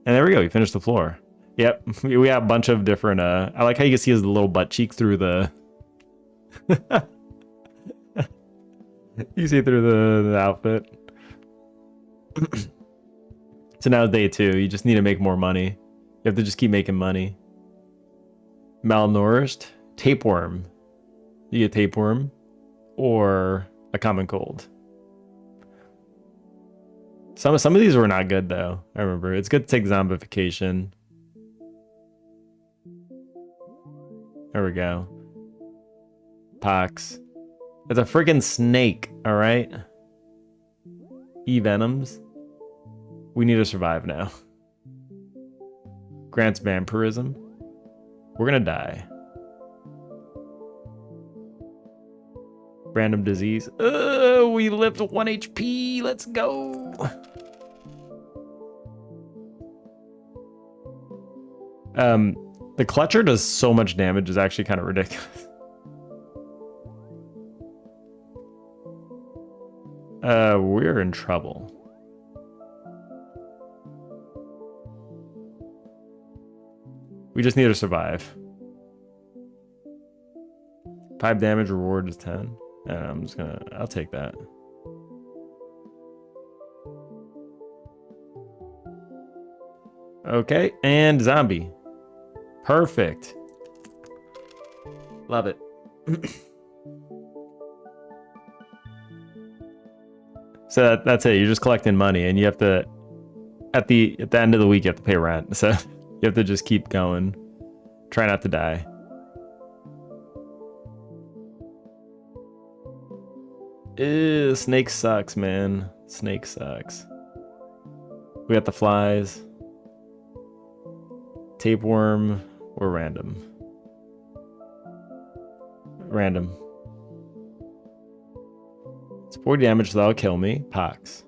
And there we go, we finished the floor. Yep, we have a bunch of different, I like how you can see his little butt cheek through the... You see through the outfit. So now it's day 2. You just need to make more money. You have to just keep making money. Malnourished. Tapeworm. You get tapeworm. Or a common cold. Some of these were not good though. I remember. It's good to take zombification. There we go. Pox. It's a friggin' snake, alright? E-venoms. We need to survive now. Grants vampirism. We're gonna die. Random disease. We lived 1 HP. Let's go. The Clutcher does so much damage, is actually kind of ridiculous. We're in trouble. We just need to survive. 5 damage, reward is 10. And I'll take that. Okay, and zombie. Perfect. Love it. So that's it. You're just collecting money, and you have to, at the end of the week, you have to pay rent. So you have to just keep going. Try not to die. Ew, snake sucks, man. Snake sucks. We got the flies. Tapeworm or random? Random. It's 40 damage, so that'll kill me. Pox.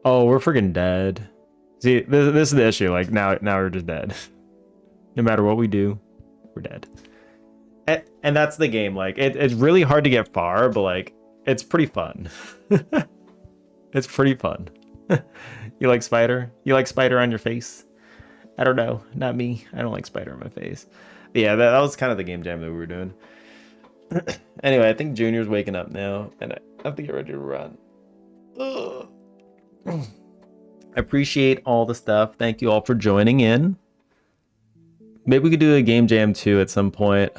Oh, we're freaking dead. See, this is the issue. Like, now we're just dead. No matter what we do, we're dead. And that's the game. Like, it's really hard to get far, but, like, it's pretty fun. It's pretty fun. You like spider? You like spider on your face? I don't know. Not me. I don't like spider on my face. But yeah, that was kind of the game jam that we were doing. Anyway, I think Junior's waking up now, and I have to get ready to run. Ugh. I appreciate all the stuff. Thank you all for joining in. Maybe we could do a game jam too at some point.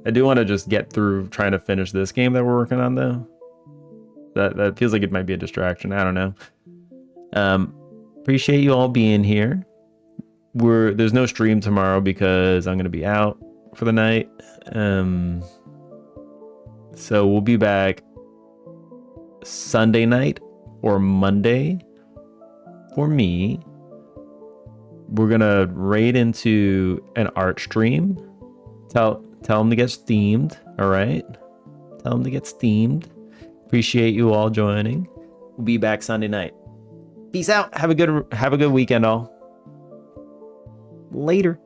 I do want to just get through trying to finish this game that we're working on though. That feels like it might be a distraction. I don't know. Appreciate you all being here. There's no stream tomorrow because I'm gonna be out for the night. So we'll be back Sunday night or Monday for me. we're gonna raid into an art stream. Tell them to get steamed. All right. Tell them to get steamed. Appreciate you all joining. We'll be back Sunday night. Peace out. Have a good weekend, all. Later.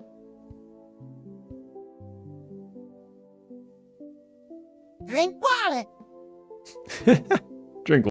Drink water.